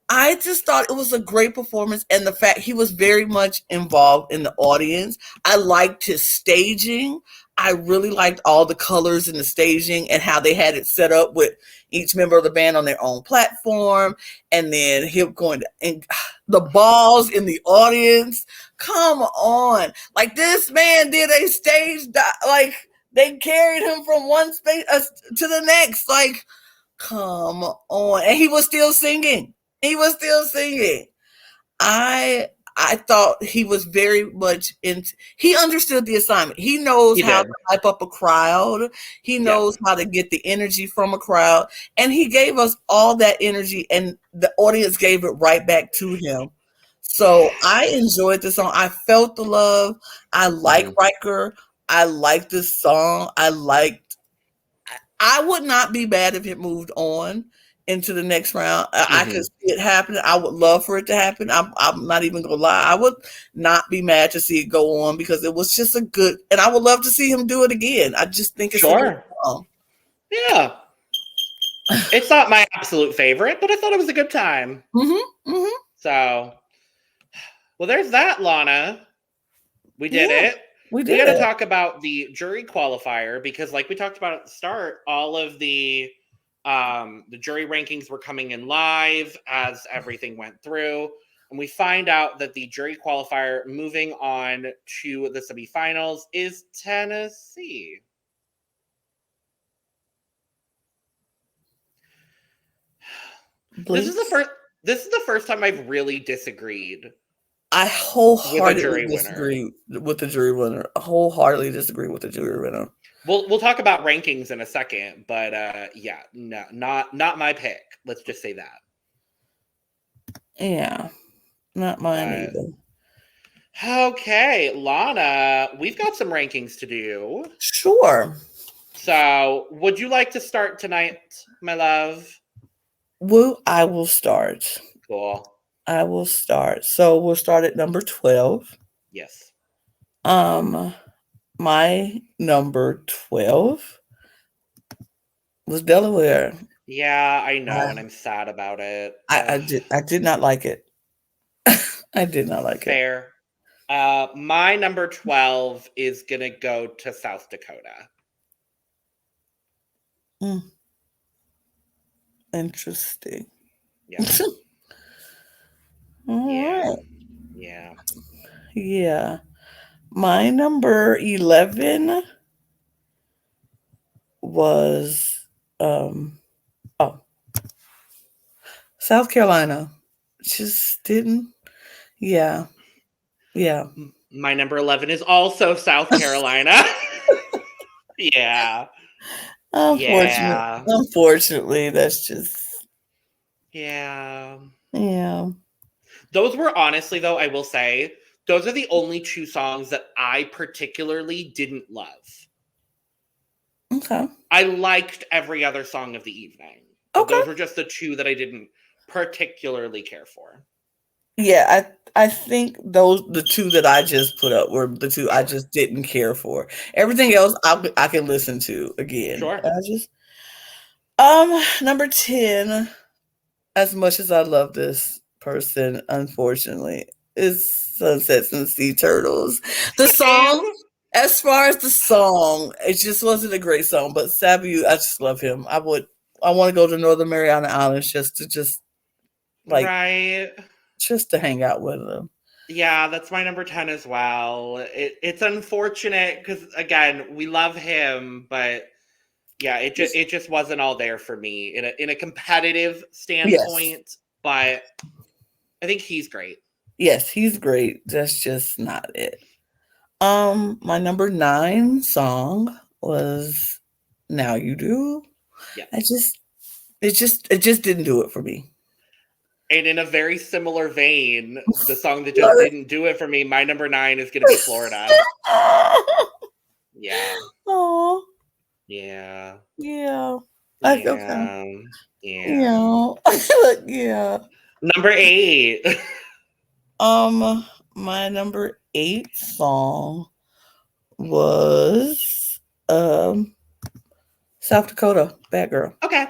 I just thought it was a great performance, and the fact he was very much involved in the audience. I liked his staging. I really liked all the colors in the staging and how they had it set up with each member of the band on their own platform, and then him going to, and the balls in the audience. Come on, like this man did a like they carried him from one space to the next. Like, come on, and he was still singing. He was still singing. I thought he was very much he understood the assignment. He knows He how did. to hype up a crowd. He knows how to get the energy from a crowd. And he gave us all that energy and the audience gave it right back to him. So I enjoyed the song. I felt the love. I like Riker. I like this song. I would not be mad if it moved on into the next round. I could see it happening. I would love for it to happen. I'm not even gonna lie. I would not be mad to see it go on because it was just a good, and I would love to see him do it again. I just think it's a good song. Yeah. It's not my absolute favorite, but I thought it was a good time. So, well, there's that, Lana. We did it. We got to did. talk about the jury qualifier because, like we talked about at the start, all of the jury rankings were coming in live as everything went through, and we find out that the jury qualifier moving on to the semifinals is Tennessee. This is the first time I've really disagreed. I wholeheartedly disagree with the jury winner. Wholeheartedly disagree with the jury winner. We'll talk about rankings in a second, but yeah, no, not my pick. Let's just say that. Yeah, not mine either. Okay, Lana, we've got some rankings to do. Sure. So, would you like to start tonight, my love? Well, I will start. Cool. I will start. So we'll start at number 12. Yes. My number 12 was Delaware. Yeah, I know, and I'm sad about it. I did not like it. I did not like it. Fair. My number 12 is gonna go to South Dakota. Interesting. Yeah. All right. Yeah. Yeah. My number 11 was South Carolina. Just didn't. Yeah. My number 11 is also South Carolina. Yeah. Unfortunately, that's just. Yeah. Those were honestly, though, I will say, those are the only two songs that I particularly didn't love. Okay. I liked every other song of the evening. Okay. Those were just the two that I didn't particularly care for. Yeah, I think the two that I just put up were the two I just didn't care for. Everything else I can listen to again. Sure. Number 10, as much as I love this person, unfortunately, is Sunsets and Seaturtles. The song, as far as the song, it just wasn't a great song, but Sabyu, I just love him. I want to go to Northern Mariana Islands just to like right. just to hang out with him. Yeah, that's my number 10 as well. It's unfortunate because again, we love him, but yeah, it just wasn't all there for me in a competitive standpoint. Yes. But I think he's great. Yes, he's great. That's just not it. My number 9 song was Now You Do. Yeah. It just didn't do it for me. And in a very similar vein, the song that just didn't do it for me, my number 9 is going to be Florida. Yeah. Oh. Yeah. Yeah. I feel Yeah. Yeah. Yeah. Number 8. My number 8 song was South Dakota, Bad Girl. Okay.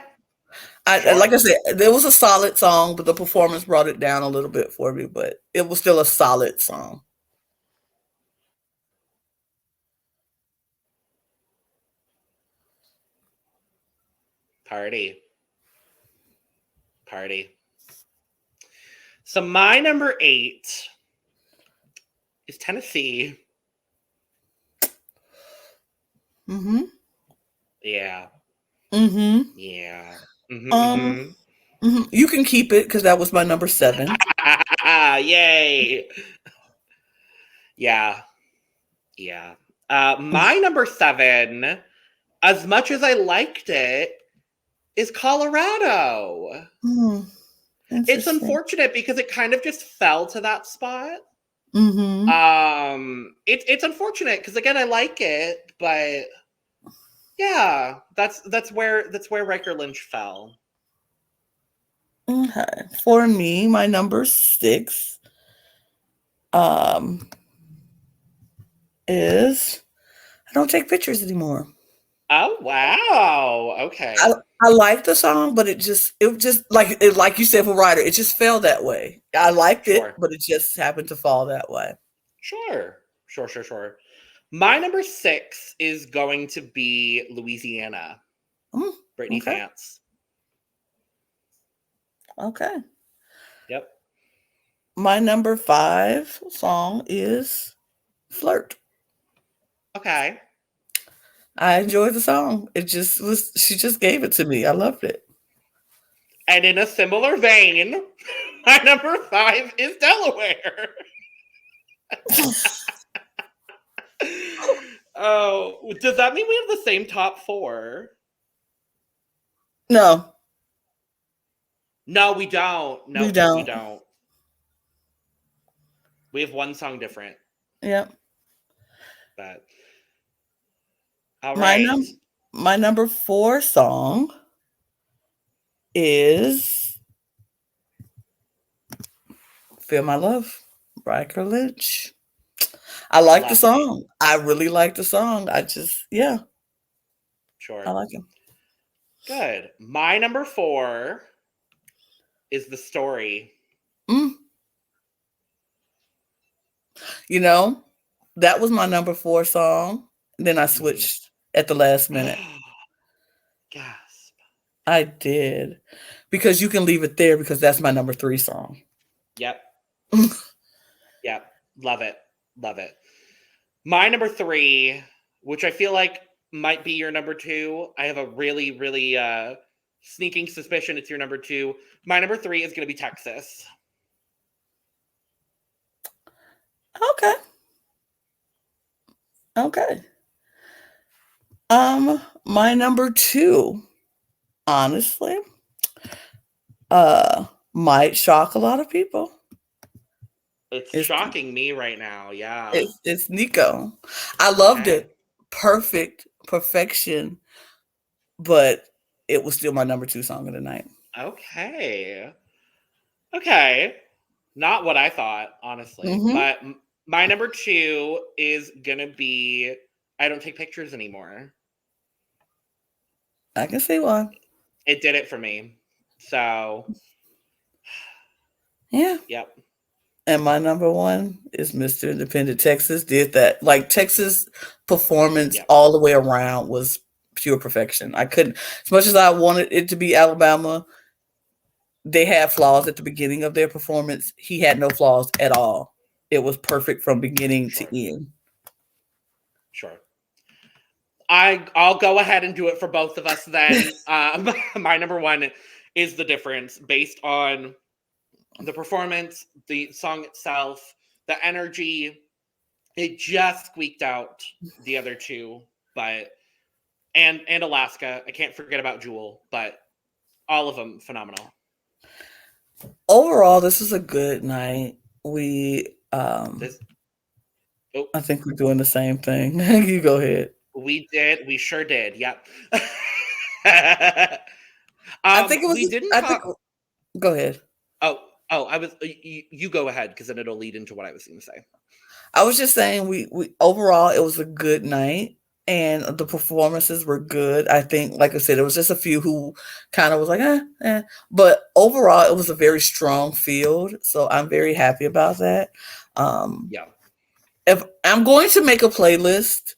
Like I said, there was a solid song, but the performance brought it down a little bit for me, but it was still a solid song. Party. So my number 8 is Tennessee. Mm-hmm. Yeah. Mm-hmm. Yeah. You can keep it because that was my number 7. Yay. Yeah. My number 7, as much as I liked it, is Colorado. It's unfortunate because it kind of just fell to that spot. Mm-hmm. It's unfortunate because again I like it, but yeah, that's where Riker Lynch fell. Okay. For me, my number 6 is I don't take pictures anymore. Oh wow. Okay. I like the song, but it just like you said for Ryder, it just fell that way. I liked it, but it just happened to fall that way. Sure. My number 6 is going to be Louisiana. Brittany Pfantz. Okay. Yep. My number 5 song is Flirt. Okay. I enjoyed the song. She just gave it to me. I loved it. And in a similar vein, my number 5 is Delaware. Oh, does that mean we have the same top 4? No. No, we don't. No, we don't. We have one song different. Yep. But all right. My number 4 song is Feel My Love, Riker Lynch. I like the song. I really like the song. Sure. I like him. Good. My number 4 is The Story. You know, that was my number 4 song. Then I switched at the last minute. Gasp. I did. Because you can leave it there because that's my number 3 song. Yep. Yep. Love it. My number 3, which I feel like might be your number 2. I have a really, really sneaking suspicion it's your number 2. My number 3 is going to be Texas. Okay. My number 2, honestly, might shock a lot of people. It's shocking me right now. Yeah. It's Nico. I loved it. Perfection. But it was still my number 2 song of the night. Okay. Not what I thought, honestly. But my number 2 is going to be I Don't Take Pictures Anymore. I can see why. It did it for me. So. Yeah. Yep. And my number 1 is Mr. Independent. Texas did that. Like, Texas performance all the way around was pure perfection. I couldn't, as much as I wanted it to be Alabama, they had flaws at the beginning of their performance. He had no flaws at all. It was perfect from beginning to end. Sure. I'll go ahead and do it for both of us then. My number one is The Difference, based on the performance, the song itself, the energy. It just squeaked out the other two, but and Alaska. I can't forget about Jewel, but all of them phenomenal. Overall, this was a good night. I think we're doing the same thing. You go ahead. We sure did. Yep. I think it was. Go ahead. I was. You go ahead, because then it'll lead into what I was going to say. I was just saying we overall it was a good night and the performances were good. I think, like I said, there was just a few who kind of was like, but overall it was a very strong field. So I'm very happy about that. Yeah. If I'm going to make a playlist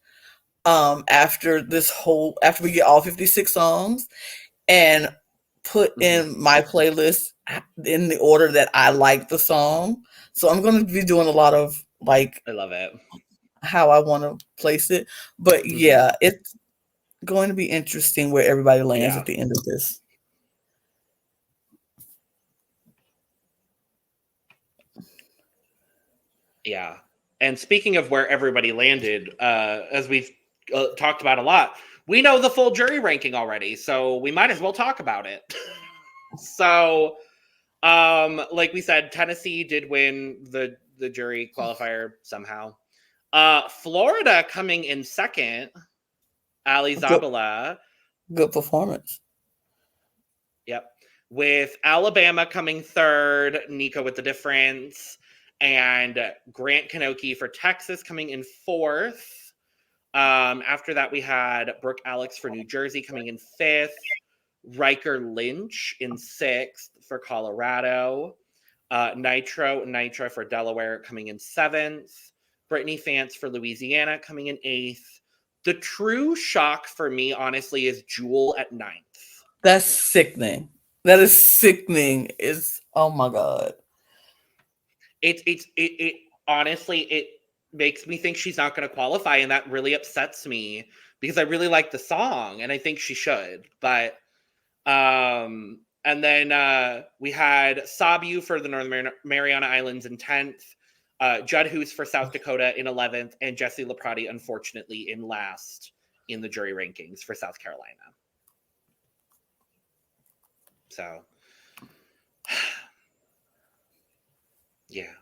after we get all 56 songs and put in my playlist in the order that I like the song. So I'm going to be doing a lot of I love it. How I want to place it. But yeah, it's going to be interesting where everybody lands at the end of this. Yeah. And speaking of where everybody landed, as we've talked about a lot, we know the full jury ranking already, so we might as well talk about it. So, like we said, Tennessee did win the jury qualifier somehow. Florida coming in second, Ali Zabala. Good performance. Yep. With Alabama coming third, Nico with The Difference, and Grant Knoche for Texas coming in fourth. After that, we had Brooke Alexx for New Jersey coming in fifth. Riker Lynch in sixth for Colorado. Nitra for Delaware coming in seventh. Brittany Pfantz for Louisiana coming in eighth. The true shock for me, honestly, is Jewel at ninth. That's sickening. That is sickening. Oh my God. It honestly, it makes me think she's not going to qualify, and that really upsets me because I really like the song and I think she should. But and then we had Sabyu for the Northern Mariana Islands in 10th, Judd Hoos for South Dakota in 11th, and Jesse LeProtti, unfortunately, in last in the jury rankings for South Carolina. So, yeah.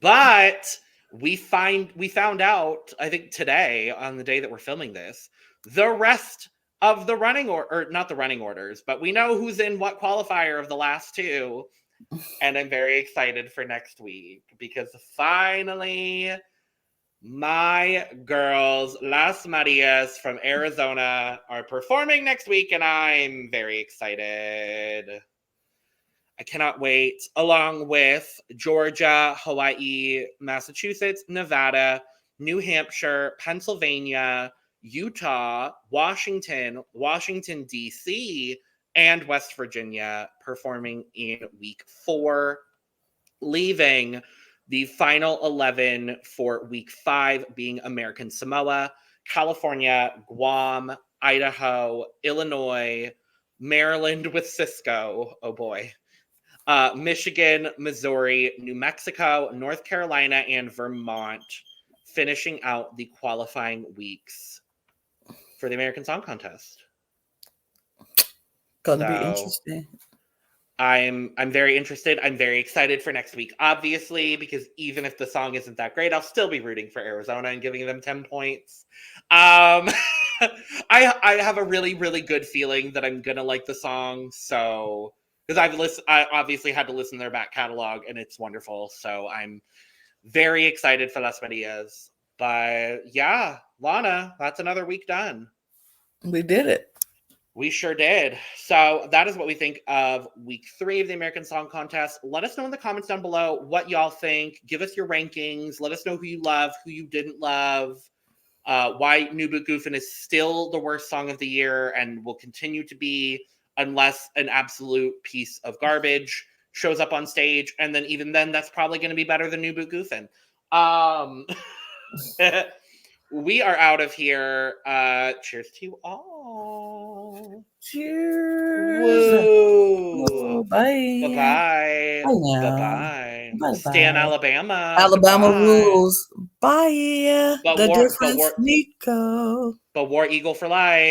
But we found out, I think today, on the day that we're filming this, the rest of the running or not the running orders, but we know who's in what qualifier of the last two. And I'm very excited for next week because finally my girls, Las Marias from Arizona, are performing next week, and I'm very excited. I cannot wait, along with Georgia, Hawaii, Massachusetts, Nevada, New Hampshire, Pennsylvania, Utah, Washington, D.C., and West Virginia performing in week 4, leaving the final 11 for week 5 being American Samoa, California, Guam, Idaho, Illinois, Maryland with Cisco, oh boy, Michigan, Missouri, New Mexico, North Carolina, and Vermont, finishing out the qualifying weeks for the American Song Contest. Gonna be interesting. I'm very interested. I'm very excited for next week, obviously, because even if the song isn't that great, I'll still be rooting for Arizona and giving them 10 points. I have a really, really good feeling that I'm gonna like the song, so because I obviously had to listen to their back catalog, and it's wonderful. So I'm very excited for Las Marias. But yeah, Lana, that's another week done. We did it. We sure did. So that is what we think of week 3 of the American Song Contest. Let us know in the comments down below what y'all think. Give us your rankings. Let us know who you love, who you didn't love, why New Boot Goofin' is still the worst song of the year and will continue to be unless an absolute piece of garbage shows up on stage, and then even then, that's probably going to be better than New Boot Goofin'. We are out of here. Cheers to you all. Cheers. Woo. Oh, bye. Bye-bye. Bye. Bye-bye. Stan Alabama. Alabama Goodbye. rules. Bye. But the war, difference, Nico. But War Eagle for life.